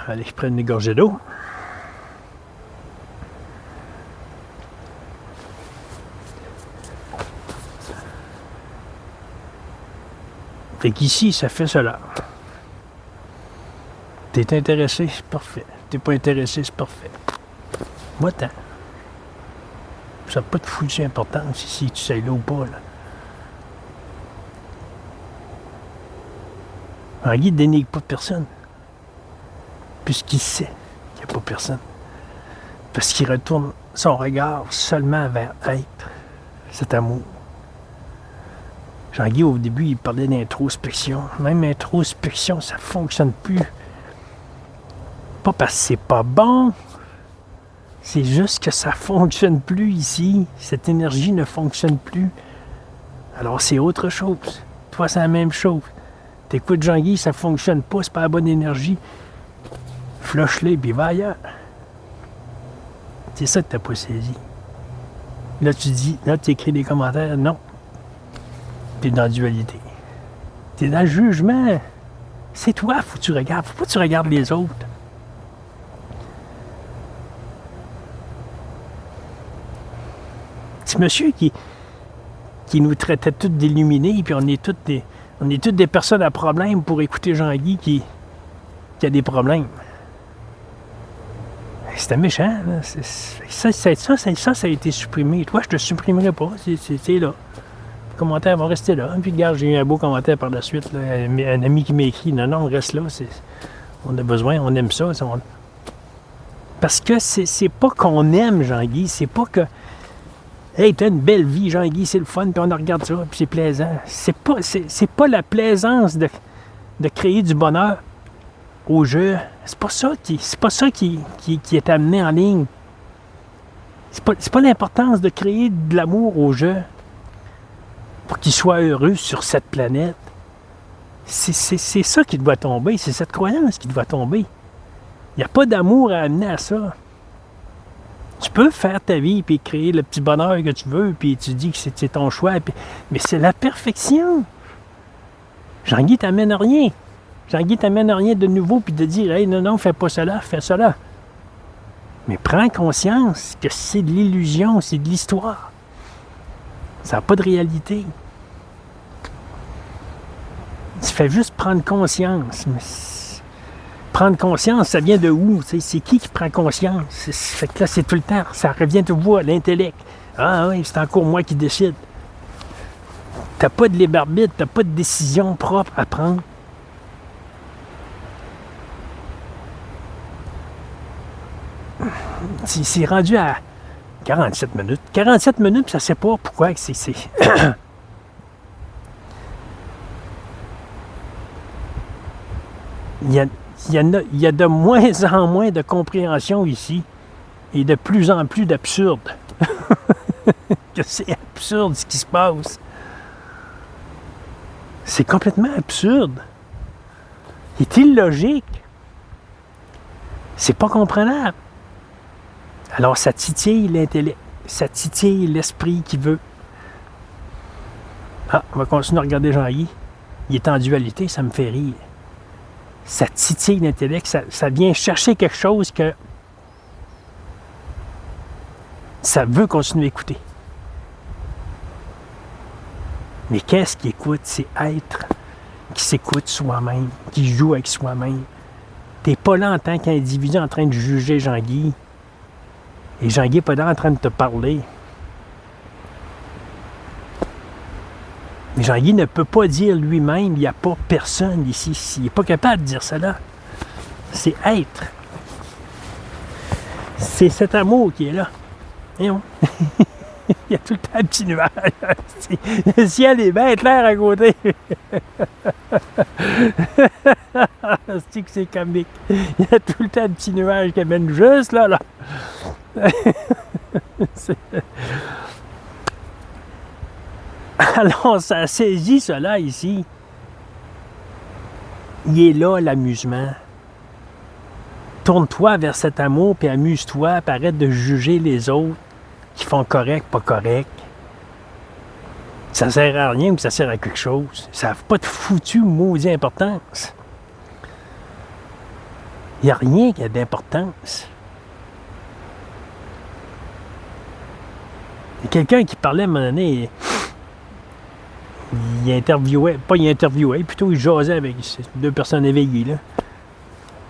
Allez, je prends une gorgée d'eau. Fait qu'ici, ça fait cela. T'es intéressé, c'est parfait. T'es pas intéressé, c'est parfait. Va-t'en. Ça n'a pas de foutue importance ici, tu sais là ou pas, là. Jean-Guy ne dénigre pas personne. Puisqu'il sait qu'il n'y a pas personne. Parce qu'il retourne son regard seulement vers être, cet amour. Jean-Guy, au début, il parlait d'introspection. Même l'introspection, ça ne fonctionne plus. Pas parce que c'est pas bon, c'est juste que ça ne fonctionne plus ici. Cette énergie ne fonctionne plus. Alors, c'est autre chose. Toi, c'est la même chose. T'écoutes Jean-Guy, ça ne fonctionne pas, c'est pas la bonne énergie. Flush-les, puis va ailleurs. C'est ça que tu n'as pas saisi. Là, tu dis, là, tu écris des commentaires. Non. Tu es dans la dualité. Tu es dans le jugement. C'est toi, faut que tu regardes. Faut pas que tu regardes les autres. petit monsieur qui nous traitait tous d'illuminés, puis on est toutes des personnes à problème pour écouter Jean-Guy qui a des problèmes. C'était méchant, là. Ça a été supprimé. Toi, je te supprimerai pas. C'est là. Les commentaires vont rester là. Puis regarde, j'ai eu un beau commentaire par la suite. Là. Un ami qui m'a écrit, non, on reste là. On a besoin, on aime ça. Parce que c'est pas qu'on aime Jean-Guy, c'est pas que hey, t'as une belle vie, Jean-Guy, c'est le fun, puis on regarde ça, puis c'est plaisant. C'est pas la plaisance de créer du bonheur au jeu. C'est pas ça qui est amené en ligne. C'est pas l'importance de créer de l'amour au jeu pour qu'il soit heureux sur cette planète. C'est ça qui doit tomber, c'est cette croyance qui doit tomber. Il n'y a pas d'amour à amener à ça. Tu peux faire ta vie et créer le petit bonheur que tu veux, puis tu dis que c'est ton choix, mais c'est la perfection. Jean-Guy t'amène rien. Jean-Guy t'amène rien de nouveau, puis de dire « Hey, non, fais pas cela, fais cela. » Mais prends conscience que c'est de l'illusion, c'est de l'histoire. Ça n'a pas de réalité. Tu fais juste prendre conscience. Mais prendre conscience, ça vient de où? C'est qui prend conscience? Fait que là, c'est tout le temps. Ça revient toujours à l'intellect. Ah oui, c'est encore moi qui décide. T'as pas de libre arbitre, t'as pas de décision propre à prendre. C'est rendu à 47 minutes. 47 minutes, ça ne sait pas pourquoi c'est... il y a de moins en moins de compréhension ici et de plus en plus d'absurde. Que c'est absurde ce qui se passe. C'est complètement absurde. C'est illogique. C'est pas comprenable. Alors, ça titille l'intellect, ça titille l'esprit qui veut. Ah, on va continuer à regarder Jean-Guy. Il est en dualité, ça me fait rire. Ça titille l'intellect, ça vient chercher quelque chose que ça veut continuer à écouter. Mais qu'est-ce qu'il écoute? C'est être qui s'écoute soi-même, qui joue avec soi-même. T'es pas là en tant qu'individu en train de juger Jean-Guy. Et Jean-Guy n'est pas là en train de te parler. Mais Jean-Guy ne peut pas dire lui-même, il n'y a pas personne ici. Il n'est pas capable de dire cela. C'est être. C'est cet amour qui est là. Voyons. Il y a tout le temps un petit nuage. Le ciel est bien clair à côté. C'est que c'est comique. Il y a tout le temps un petit nuage qui amène juste là. Alors, ça saisit cela ici. Il est là, l'amusement. Tourne-toi vers cet amour, puis amuse-toi, puis arrête de juger les autres qui font correct, pas correct. Ça sert à rien ou ça sert à quelque chose. Ça n'a pas de foutu maudit importance. Il n'y a rien qui a d'importance. Il y a quelqu'un qui parlait à un moment donné, il interviewait, plutôt il jasait avec deux personnes éveillées, là.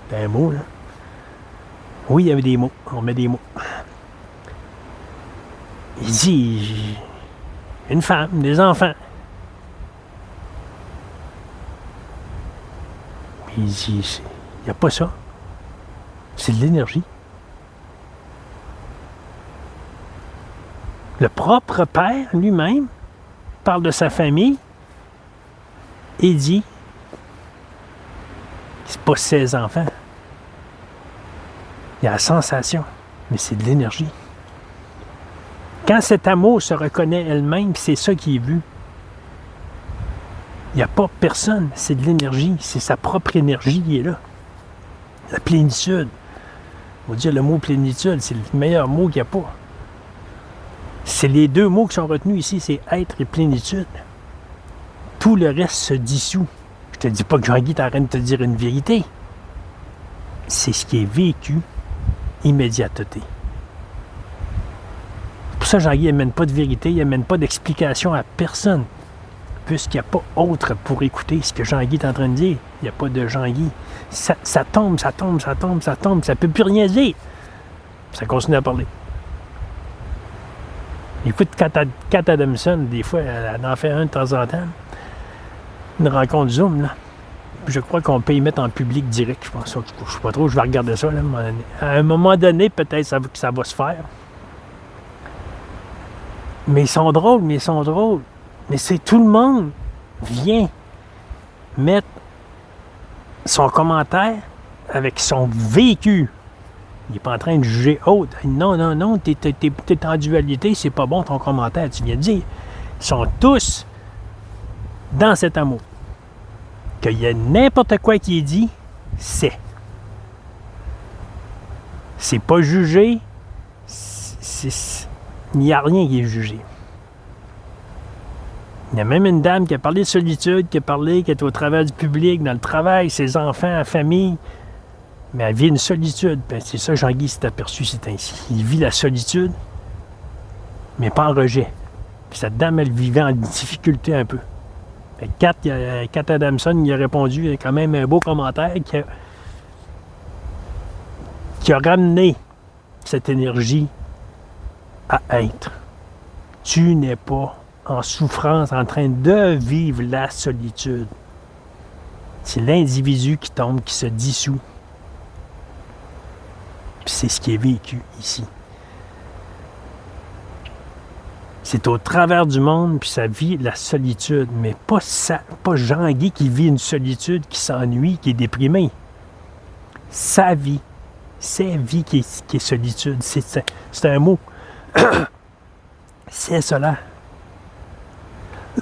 C'est un mot, là. Oui, il y avait des mots, on met des mots. Il dit, une femme, des enfants. Il dit, il n'y a pas ça. C'est de l'énergie. Le propre père lui-même parle de sa famille et dit que c'est pas ses enfants. Il y a la sensation, mais c'est de l'énergie. Quand cet amour se reconnaît elle-même, c'est ça qui est vu. Il n'y a pas personne, c'est de l'énergie, c'est sa propre énergie qui est là. La plénitude. On va dire le mot plénitude, c'est le meilleur mot qu'il n'y a pas. C'est les deux mots qui sont retenus ici, c'est être et plénitude. Tout le reste se dissout. Je te dis pas que Jean-Guy est en train de te dire une vérité. C'est ce qui est vécu, immédiateté. C'est pour ça, Jean-Guy n'amène pas de vérité, il n'amène pas d'explication à personne. Puisqu'il n'y a pas autre pour écouter ce que Jean-Guy est en train de dire. Il n'y a pas de Jean-Guy. Ça tombe, ça tombe, ça tombe, ça tombe, ça ne peut plus rien dire. Ça continue à parler. Écoute, Kat Adamson, des fois, elle en fait un de temps en temps. Une rencontre Zoom, là. Je crois qu'on peut y mettre en public direct, je pense. Je ne sais pas trop, je vais regarder ça, là, à un moment donné, peut-être que ça va se faire. Mais ils sont drôles, Mais c'est tout le monde vient mettre son commentaire avec son vécu. Il n'est pas en train de juger autre. Non, t'es en dualité, c'est pas bon ton commentaire, tu viens de dire. Ils sont tous dans cet amour. Qu'il y a n'importe quoi qui est dit, c'est. C'est pas jugé, il n'y a rien qui est jugé. Il y a même une dame qui a parlé de solitude, qui est au travers du public, dans le travail, ses enfants, la famille. Mais elle vit une solitude. Ben, c'est ça, Jean-Guy s'est aperçu, c'est ainsi. Il vit la solitude, mais pas en rejet. Puis cette dame, elle vivait en difficulté un peu. Kat Adamson, il a répondu, il y a quand même un beau commentaire qui a ramené cette énergie à être. Tu n'es pas en souffrance, en train de vivre la solitude. C'est l'individu qui tombe, qui se dissout. Puis c'est ce qui est vécu ici. C'est au travers du monde, puis ça vit la solitude. Mais pas Jean-Guy qui vit une solitude, qui s'ennuie, qui est déprimé. Sa vie. C'est vie qui est solitude. C'est un mot. C'est cela.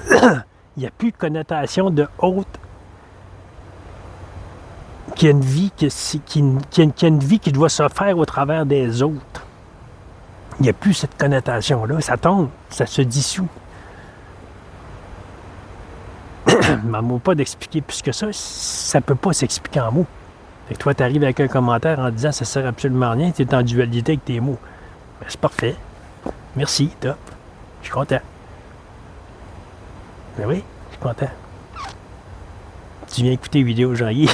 Il n'y a plus de connotation de haute qui a une vie qui a une vie qui doit se faire au travers des autres. Il n'y a plus cette connotation-là. Ça tombe, ça se dissout. Mais mot pas d'expliquer plus que ça ne peut pas s'expliquer en mots. Fait que toi, tu arrives avec un commentaire en disant ça ne sert absolument à rien, tu es en dualité avec tes mots. Ben, c'est parfait. Merci, top. Je suis content. Ben oui, je suis content. Tu viens écouter vidéo Jean-Guy.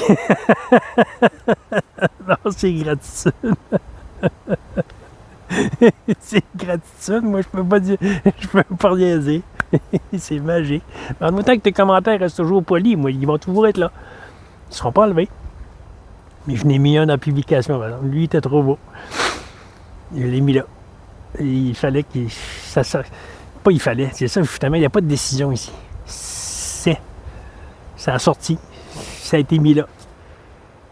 Non, c'est gratitude. C'est gratitude. Moi, je peux pas dire. Je peux pas rien dire. C'est magique. Mais en même temps que tes commentaires restent toujours polis, moi, ils vont toujours être là. Ils ne seront pas enlevés. Mais je n'ai mis un dans la publication. Lui, il était trop beau. Je l'ai mis là. Il fallait qu'il. Pas il fallait, c'est ça, justement, il n'y a pas de décision ici. Ça a sorti. Ça a été mis là.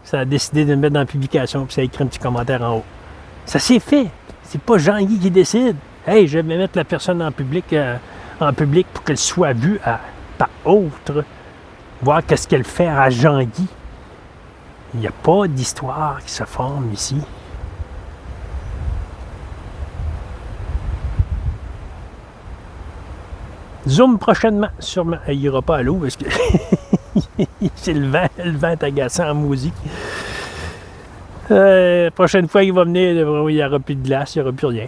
Ça a décidé de le mettre dans la publication, puis ça a écrit un petit commentaire en haut. Ça s'est fait. C'est pas Jean-Guy qui décide. Hey, je vais mettre la personne en public pour qu'elle soit vue par autre. Voir qu'est-ce qu'elle fait à Jean-Guy. Il n'y a pas d'histoire qui se forme ici. Zoom prochainement, sûrement. Il n'ira pas à l'eau parce que c'est le vent est agaçant en musique. Prochaine fois qu'il va venir, il n'y aura plus de glace, il n'y aura plus rien.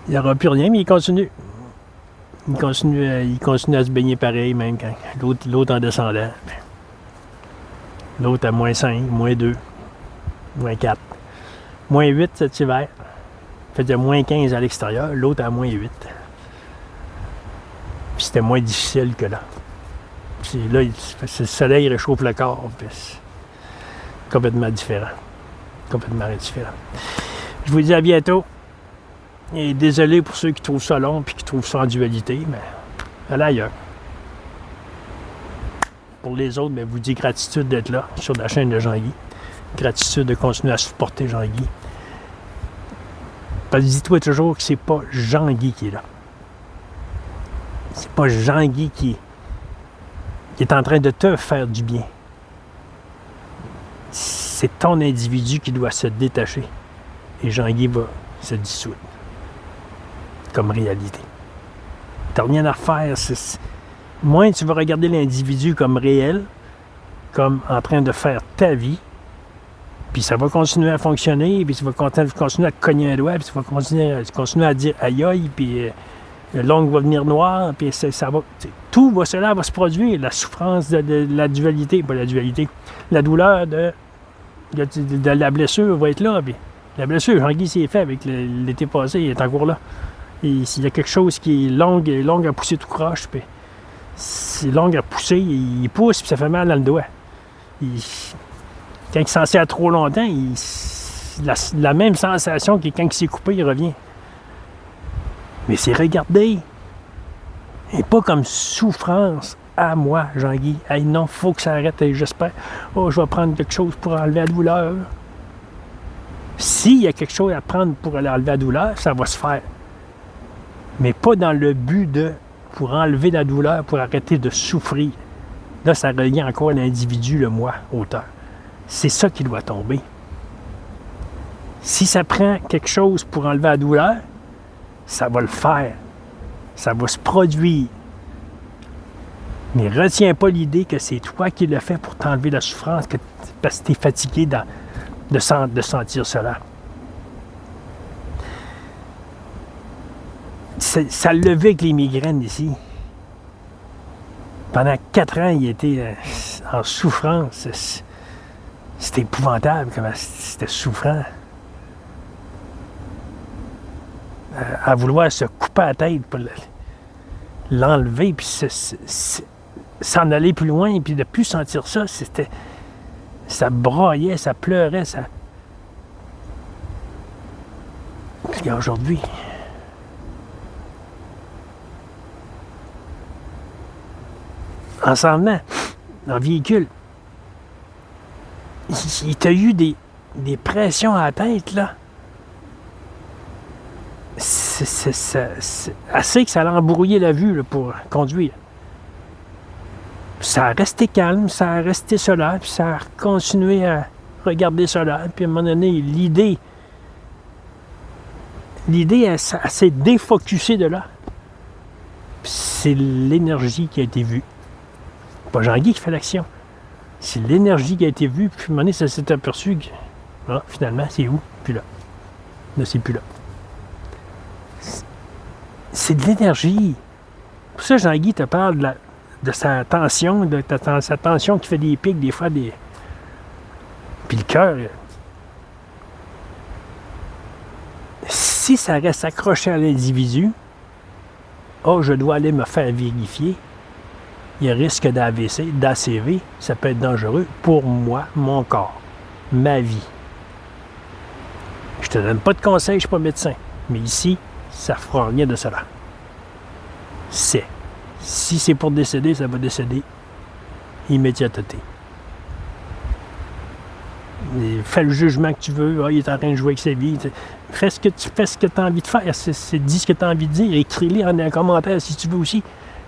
Il n'y aura plus rien, mais il continue. Il continue à se baigner pareil, même quand l'autre en descendant. L'autre à moins 5, moins 2, moins 4. Moins 8 cet hiver. Il faisait moins 15 à l'extérieur, l'autre à moins 8. Puis c'était moins difficile que là. Puis là, le soleil réchauffe le corps. Puis c'est complètement différent. Complètement différent. Je vous dis à bientôt. Et désolé pour ceux qui trouvent ça long et qui trouvent ça en dualité, mais allez ailleurs. Pour les autres, bien, je vous dis gratitude d'être là sur la chaîne de Jean-Guy. Gratitude de continuer à supporter Jean-Guy. Parce que dis-toi toujours que c'est pas Jean-Guy qui est là. C'est pas Jean-Guy qui est en train de te faire du bien. C'est ton individu qui doit se détacher. Et Jean-Guy va se dissoudre. Comme réalité. T'as rien à refaire. Moins tu vas regarder l'individu comme réel, comme en train de faire ta vie, Puis ça va continuer à fonctionner, puis tu vas continuer à te cogner un doigt, puis tu vas continuer à dire aïe aïe, puis l'ongle va venir noir, puis ça va. Tout cela va se produire. La souffrance de la dualité, pas la dualité, la douleur de la blessure va être là. Puis la blessure, Jean-Guy s'est fait avec l'été passé, il est encore là. Et s'il y a quelque chose qui est long à pousser tout croche, puis c'est long à pousser, il pousse, puis ça fait mal dans le doigt. Quand il s'en sert trop longtemps, la même sensation que quand il s'est coupé, il revient. Mais c'est regarder. Et pas comme souffrance à moi, Jean-Guy. Hey, non, il faut que ça arrête, et j'espère. Oh, je vais prendre quelque chose pour enlever la douleur. S'il y a quelque chose à prendre pour aller enlever la douleur, ça va se faire. Mais pas dans le but pour enlever la douleur, pour arrêter de souffrir. Là, ça revient encore à l'individu, le moi, auteur. C'est ça qui doit tomber. Si ça prend quelque chose pour enlever la douleur, ça va le faire. Ça va se produire. Mais retiens pas l'idée que c'est toi qui le fais pour t'enlever la souffrance, parce que tu es fatigué de sentir cela. Ça le levait avec les migraines ici. Pendant 4 ans, il était en souffrance. C'était épouvantable, comment c'était souffrant. À vouloir se couper la tête pour l'enlever, puis s'en aller plus loin, puis de plus sentir ça, ça braillait, ça pleurait, ça. Puis aujourd'hui, en s'en venant, en véhicule, il t'a eu des pressions à la tête, là. C'est assez que ça a embrouillé la vue là, pour conduire. Ça a resté calme, ça a resté solaire, puis ça a continué à regarder solaire. Puis à un moment donné, l'idée, elle s'est défocusée de là. Puis c'est l'énergie qui a été vue. Pas Jean-Guy qui fait l'action. C'est l'énergie qui a été vue, puis à un moment donné, ça s'est aperçu que finalement, c'est où? Puis là. Là, c'est plus là. C'est de l'énergie. Pour ça, Jean-Guy te parle de sa tension, sa tension qui fait des pics, des fois des. Puis le cœur. Si ça reste accroché à l'individu, je dois aller me faire vérifier. Il y a risque d'AVC, d'ACV, ça peut être dangereux pour moi, mon corps, ma vie. Je te donne pas de conseils, je ne suis pas médecin. Mais ici, ça ne fera rien de cela. Si c'est pour décéder, ça va décéder immédiateté. Et fais le jugement que tu veux. Il est en train de jouer avec sa vie. Fais ce que tu as envie de faire. Dis ce que tu as envie de dire. Écris-le en un commentaire si tu veux aussi.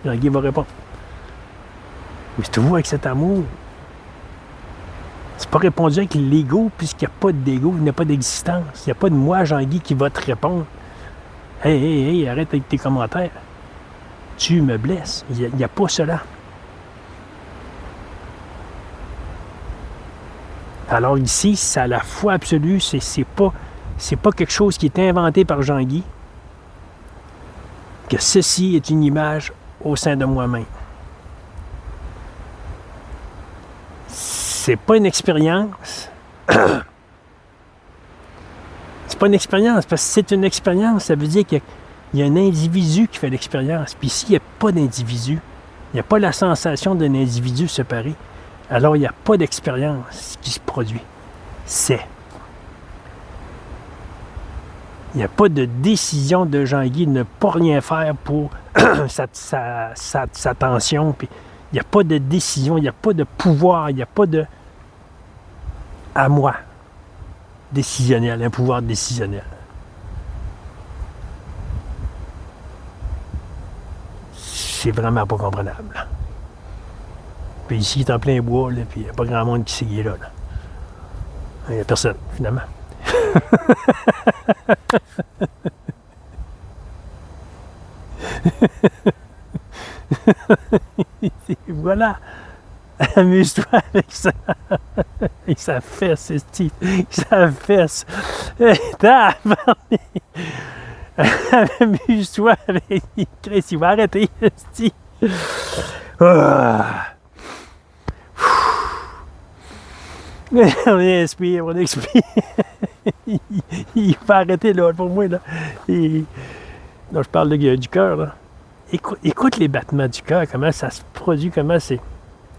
Jean-Guy va répondre. Mais tu vois avec cet amour, c'est pas répondu avec l'ego, puisqu'il n'y a pas d'ego, il n'y a pas d'existence. Il n'y a pas de moi, Jean-Guy, qui va te répondre. Hey, arrête avec tes commentaires. Tu me blesses. Il n'y a pas cela. Alors ici, c'est à la foi absolue, c'est pas quelque chose qui est inventé par Jean-Guy, que ceci est une image au sein de moi-même. C'est pas une expérience. C'est pas une expérience, parce que c'est une expérience, ça veut dire qu'il y a un individu qui fait l'expérience. Puis s'il n'y a pas d'individu, il n'y a pas la sensation d'un individu séparé, alors il n'y a pas d'expérience qui se produit. Il n'y a pas de décision de Jean-Guy de ne pas rien faire pour sa tension. Puis il n'y a pas de décision, il n'y a pas de pouvoir, il n'y a pas de à moi décisionnel, un pouvoir décisionnel. C'est vraiment pas comprenable. Puis ici, il est en plein bois, là, puis il n'y a pas grand monde qui sait qu'il est là. Il n'y a personne, finalement. Voilà. Amuse-toi avec ça. Et ça fesse, Steve. Ça fesse. Amuse-toi avec Chris. Il va arrêter, Steve. Ah. On inspire, on expire. Il va arrêter là, pour moi. Là. Non, je parle du cœur. Là. Écoute les battements du cœur, comment ça se produit, comment c'est.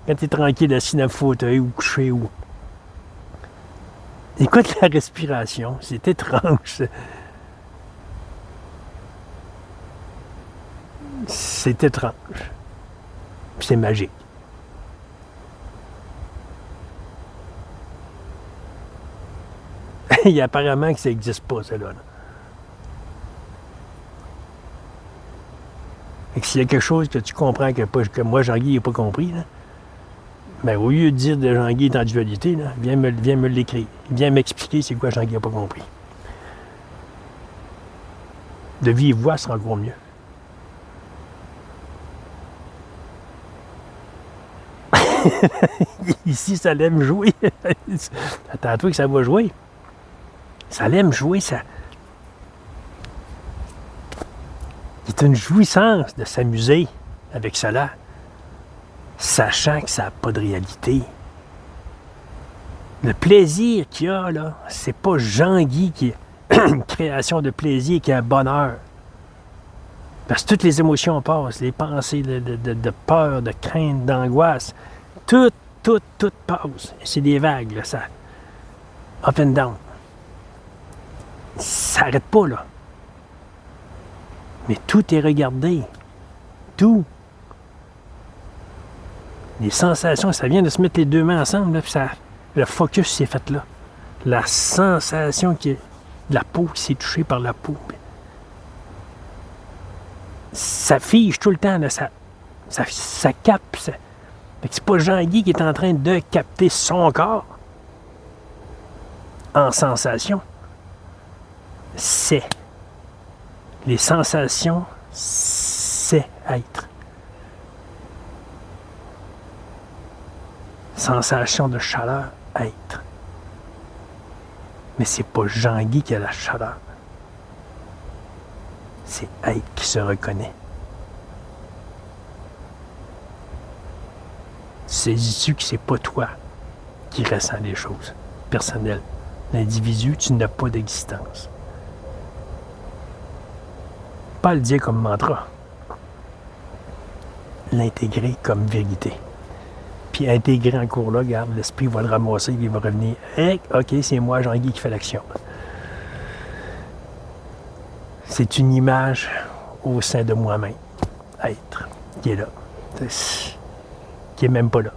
Quand tu es tranquille assis dans le fauteuil ou couché ou. Écoute la respiration, c'est étrange. C'est étrange. Puis c'est magique. Il y a apparemment que ça n'existe pas, ça là. Et que s'il y a quelque chose que tu comprends que moi, Jean-Guy, n'ai pas compris, là, ben, au lieu de dire que Jean-Guy est en dualité, là, viens me l'écrire. Viens m'expliquer c'est quoi Jean-Guy n'a pas compris. De vive voix sera encore mieux. Ici, ça l'aime jouer. Attends-toi que ça va jouer. Ça l'aime jouer, ça. C'est une jouissance de s'amuser avec cela, sachant que ça n'a pas de réalité. Le plaisir qu'il y a, là, c'est pas Jean-Guy qui est une création de plaisir, qui est un bonheur. Parce que toutes les émotions passent, les pensées de peur, de crainte, d'angoisse, tout passe. C'est des vagues, là, ça. Up and down. Ça n'arrête pas, là. Mais tout est regardé. Tout. Les sensations, ça vient de se mettre les deux mains ensemble, là, puis ça, le focus s'est fait là. La sensation de la peau qui s'est touchée par la peau. Ça fige tout le temps, là, ça capte. C'est pas Jean-Guy qui est en train de capter son corps en sensation. C'est. Les sensations, c'est être. Sensation de chaleur, être. Mais c'est pas Jean-Guy qui a la chaleur. C'est être qui se reconnaît. Saisis-tu que c'est pas toi qui ressens les choses personnelles. L'individu, tu n'as pas d'existence. Pas le dire comme mantra. L'intégrer comme vérité. Puis intégrer en cours là, regarde, l'esprit va le ramasser, il va revenir. Hey, OK, c'est moi, Jean-Guy, qui fait l'action. C'est une image au sein de moi-même. Être, qui est là. Qui est même pas là.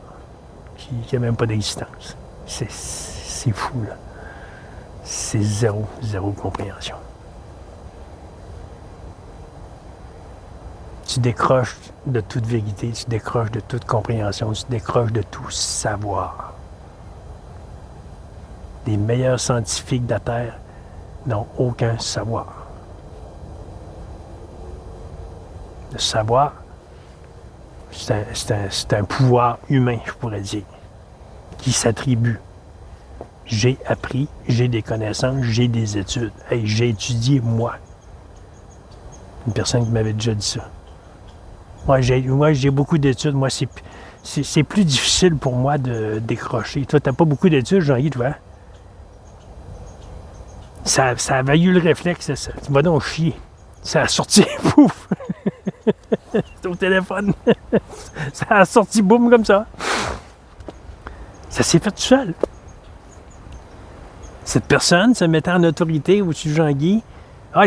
Qui n'a même pas d'existence. C'est fou, là. C'est zéro compréhension. Tu décroches de toute vérité, tu décroches de toute compréhension, tu décroches de tout savoir. Les meilleurs scientifiques de la Terre n'ont aucun savoir. Le savoir, c'est un pouvoir humain, je pourrais dire, qui s'attribue. J'ai appris, j'ai des connaissances, j'ai des études. Hey, j'ai étudié, moi. Une personne qui m'avait déjà dit ça. Moi, j'ai beaucoup d'études. Moi, c'est plus difficile pour moi de décrocher. Toi, t'as pas beaucoup d'études, Jean-Guy, toi? Ça a valu le réflexe, ça. Tu vas donc chier. Ça a sorti, pouf! C'est au téléphone. Ça a sorti, boum, comme ça. Ça s'est fait tout seul. Cette personne se mettant en autorité au-dessus de Jean-Guy,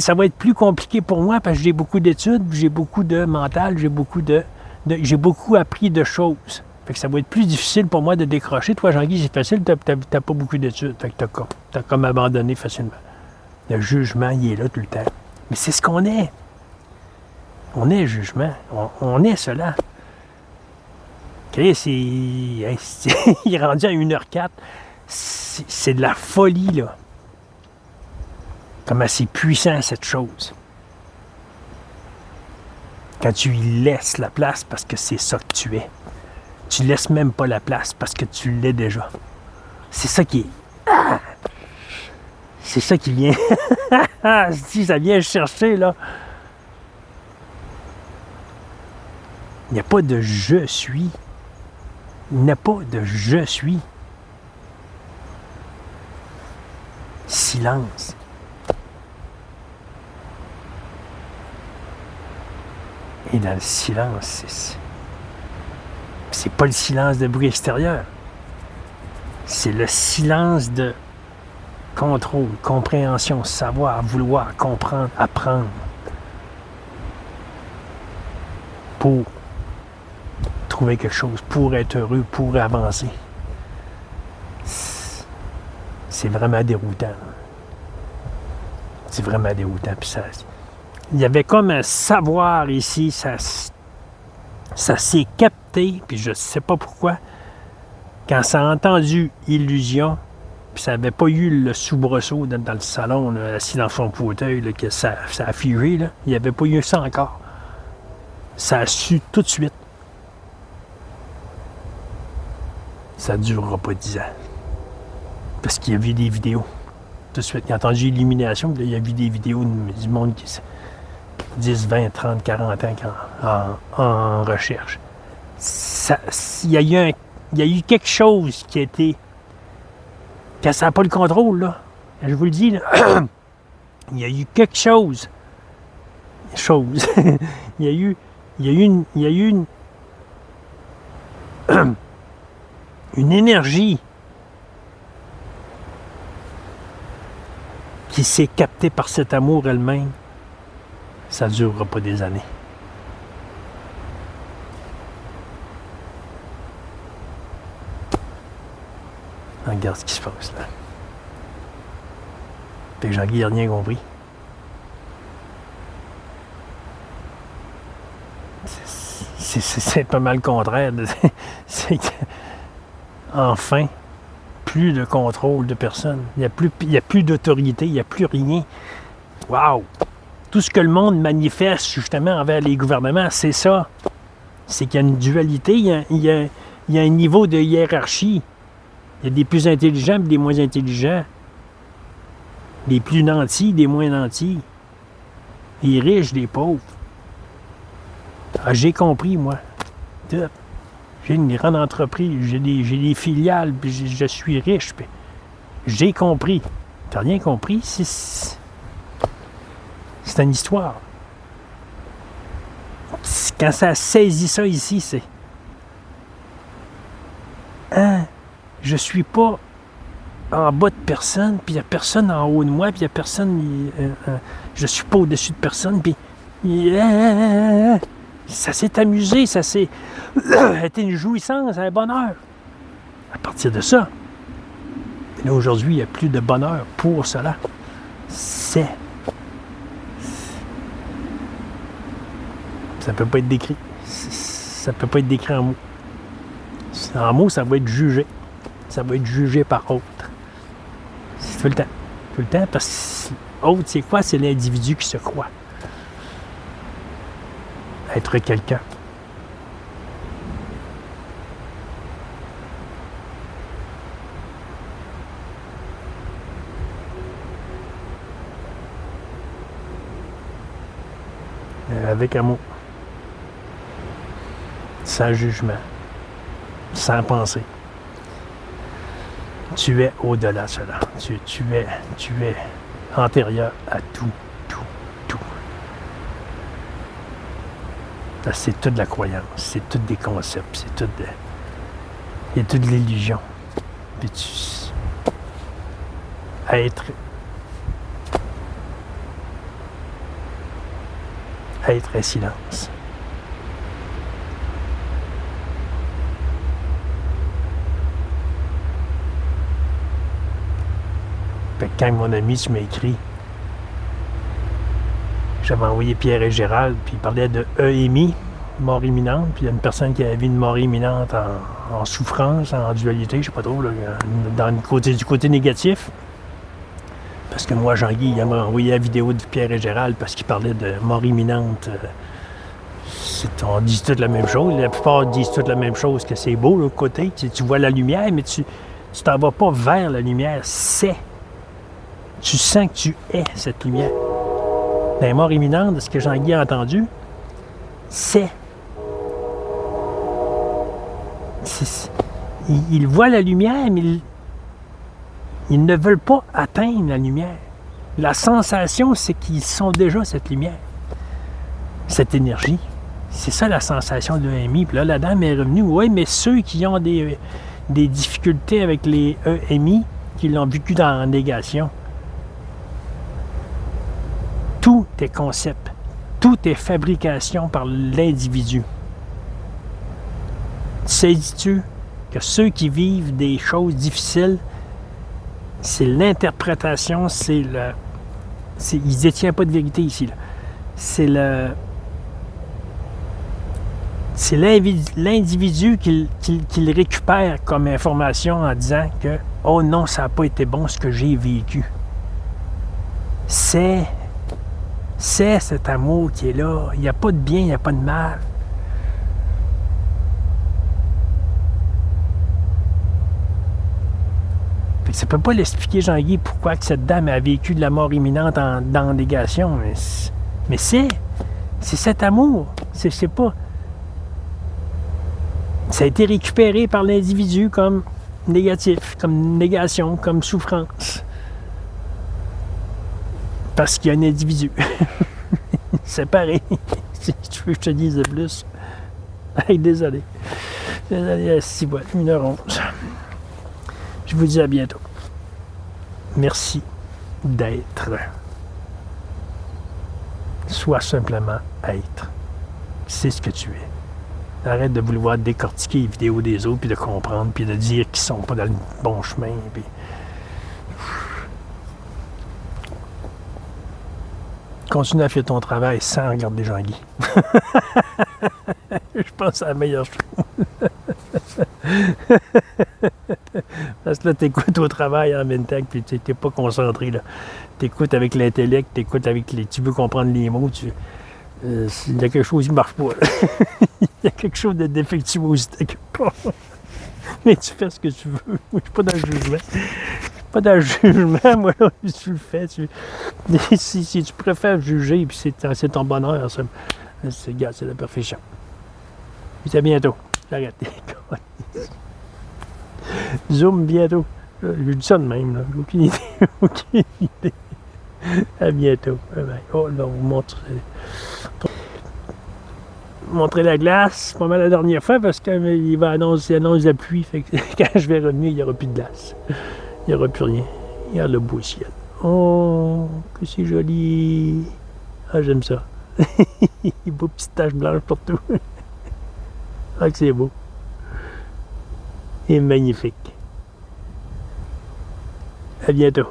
ça va être plus compliqué pour moi parce que j'ai beaucoup d'études, j'ai beaucoup de mental, j'ai beaucoup appris de choses. Fait que ça va être plus difficile pour moi de décrocher. Toi, Jean-Guy, c'est facile, t'as pas beaucoup d'études. Fait que t'as comme abandonné facilement. Le jugement, il est là tout le temps. Mais c'est ce qu'on est. On est jugement. On est cela. Chris, il est rendu à 1h04. C'est de la folie, là. Comment c'est puissant, cette chose. Quand tu y laisses la place, parce que c'est ça que tu es. Tu laisses même pas la place parce que tu l'es déjà. C'est ça qui est... C'est ça qui vient... Si ça vient chercher, là. Il n'y a pas de « je suis ». Il n'y a pas de « je suis ». Silence. Et dans le silence, c'est pas le silence de bruit extérieur. C'est le silence de contrôle, compréhension, savoir, vouloir, comprendre, apprendre. Pour trouver quelque chose, pour être heureux, pour avancer. C'est vraiment déroutant. C'est vraiment déroutant. Puis ça, il y avait comme un savoir ici, ça s'est capté, puis je ne sais pas pourquoi, quand ça a entendu illusion, puis ça n'avait pas eu le soubresaut dans le salon, là, assis dans son fauteuil, là, que ça a figé, là, il n'y avait pas eu ça encore. Ça a su tout de suite. Ça ne durera pas 10 ans. Parce qu'il a vu des vidéos. Tout de suite, il a entendu illumination, puis là, il a vu des vidéos du monde qui 10, 20, 30, 40 ans en recherche. Il y a eu quelque chose qui a été... Quand ça n'a pas le contrôle, là. Je vous le dis, là. Il y a eu quelque chose. Il y a eu une énergie qui s'est captée par cet amour elle-même. Ça ne durera pas des années. Regarde ce qui se passe là. Fait que Jean-Guy n'a rien compris. C'est pas mal le contraire. C'est que, enfin, plus de contrôle de personne. Il n'y a plus d'autorité, il n'y a plus rien. Waouh! Tout ce que le monde manifeste justement envers les gouvernements, c'est ça. C'est qu'il y a une dualité, il y a un niveau de hiérarchie. Il y a des plus intelligents et des moins intelligents. Des plus nantis, des moins nantis. Les riches, les pauvres. Ah, j'ai compris, moi. J'ai une grande entreprise, j'ai des filiales, puis je suis riche. Puis j'ai compris. T'as rien compris? C'est une histoire. Quand ça saisit ça ici, c'est... Hein? Je suis pas en bas de personne, puis il n'y a personne en haut de moi, puis il n'y a personne... je suis pas au-dessus de personne, puis... Ça s'est amusé, ça s'est... été une jouissance, un bonheur. À partir de ça, là, aujourd'hui, il n'y a plus de bonheur pour cela. Ça peut pas être décrit. Ça peut pas être décrit en mots. En mots, ça va être jugé. Ça va être jugé par autre. C'est tout le temps. Tout le temps, parce que autre, c'est quoi? C'est l'individu qui se croit être quelqu'un. Avec amour. Sans jugement. Sans pensée. Tu es au-delà de cela. Tu es antérieur à tout. C'est toute la croyance, c'est tout des concepts, c'est tout de... Il y a toute l'illusion. Puis être un silence. Fait que quand mon ami m'a écrit, j'avais envoyé Pierre et Gérald, puis il parlait de EMI, mort imminente, puis il y a une personne qui avait vu une mort imminente en souffrance, en dualité, je ne sais pas trop, là, du côté négatif. Parce que moi, Jean-Guy, il m'a envoyé la vidéo de Pierre et Gérald parce qu'il parlait de mort imminente On dit toute la même chose. La plupart disent toute la même chose, que c'est beau, l'autre côté. Tu vois la lumière, mais tu t'en vas pas vers la lumière. Tu sens que tu es cette lumière. Dans les morts imminentes, de ce que Jean-Guy a entendu, ils voient la lumière, mais ils ne veulent pas atteindre la lumière. La sensation, c'est qu'ils sont déjà cette lumière, cette énergie. C'est ça la sensation de l'EMI. Puis là, la dame est revenue. Oui, mais ceux qui ont des difficultés avec les EMI, qui l'ont vécu dans la négation, tout est concept. Tout est fabrication par l'individu. Sais-tu que ceux qui vivent des choses difficiles, c'est l'interprétation, ils ne détiennent pas de vérité ici. Là. C'est l'individu qui le récupère comme information en disant que « Oh non, ça n'a pas été bon ce que j'ai vécu. » C'est cet amour qui est là. Il n'y a pas de bien, il n'y a pas de mal. Fait que ça ne peut pas l'expliquer, Jean-Guy, pourquoi que cette dame a vécu de la mort imminente dans négation. Mais c'est cet amour. C'est pas... Ça a été récupéré par l'individu comme négatif, comme négation, comme souffrance. Parce qu'il y a un individu. C'est pareil. Si tu veux que je te dise de plus. Hey, désolé. Désolé, c'est 1h11. Je vous dis à bientôt. Merci d'être. Sois simplement être. C'est ce que tu es. Arrête de vouloir décortiquer les vidéos des autres, puis de comprendre, puis de dire qu'ils sont pas dans le bon chemin. Puis... Continue à faire ton travail sans regarder Jean-Guy. Je pense que c'est la meilleure chose. Parce que là, tu écoutes au travail en même temps, puis tu n'es pas concentré. Tu écoutes avec l'intellect, tu écoutes avec les... Tu veux comprendre les mots, il y a quelque chose qui ne marche pas. Il y a quelque chose de défectuosité quelque part. Mais tu fais ce que tu veux. Moi, je ne suis pas dans le jugement. Pas dans le jugement, moi, là, tu le fais. Si tu préfères juger, puis c'est ton bonheur, ça, c'est la perfection. Puis à bientôt. J'arrête. Zoom bientôt. Je dis ça de même, là. Aucune idée. Aucune idée. À bientôt. Oh, là, on vous montre. Montrer la glace, pas mal la dernière fois, parce qu'il va annoncer la pluie. Fait que quand je vais revenir, il n'y aura plus de glace. Il n'y aura plus rien. Regarde le beau ciel. Oh, que c'est joli. Ah, j'aime ça. Beau petites taches blanches partout. Ah, que c'est beau. Et magnifique. À bientôt.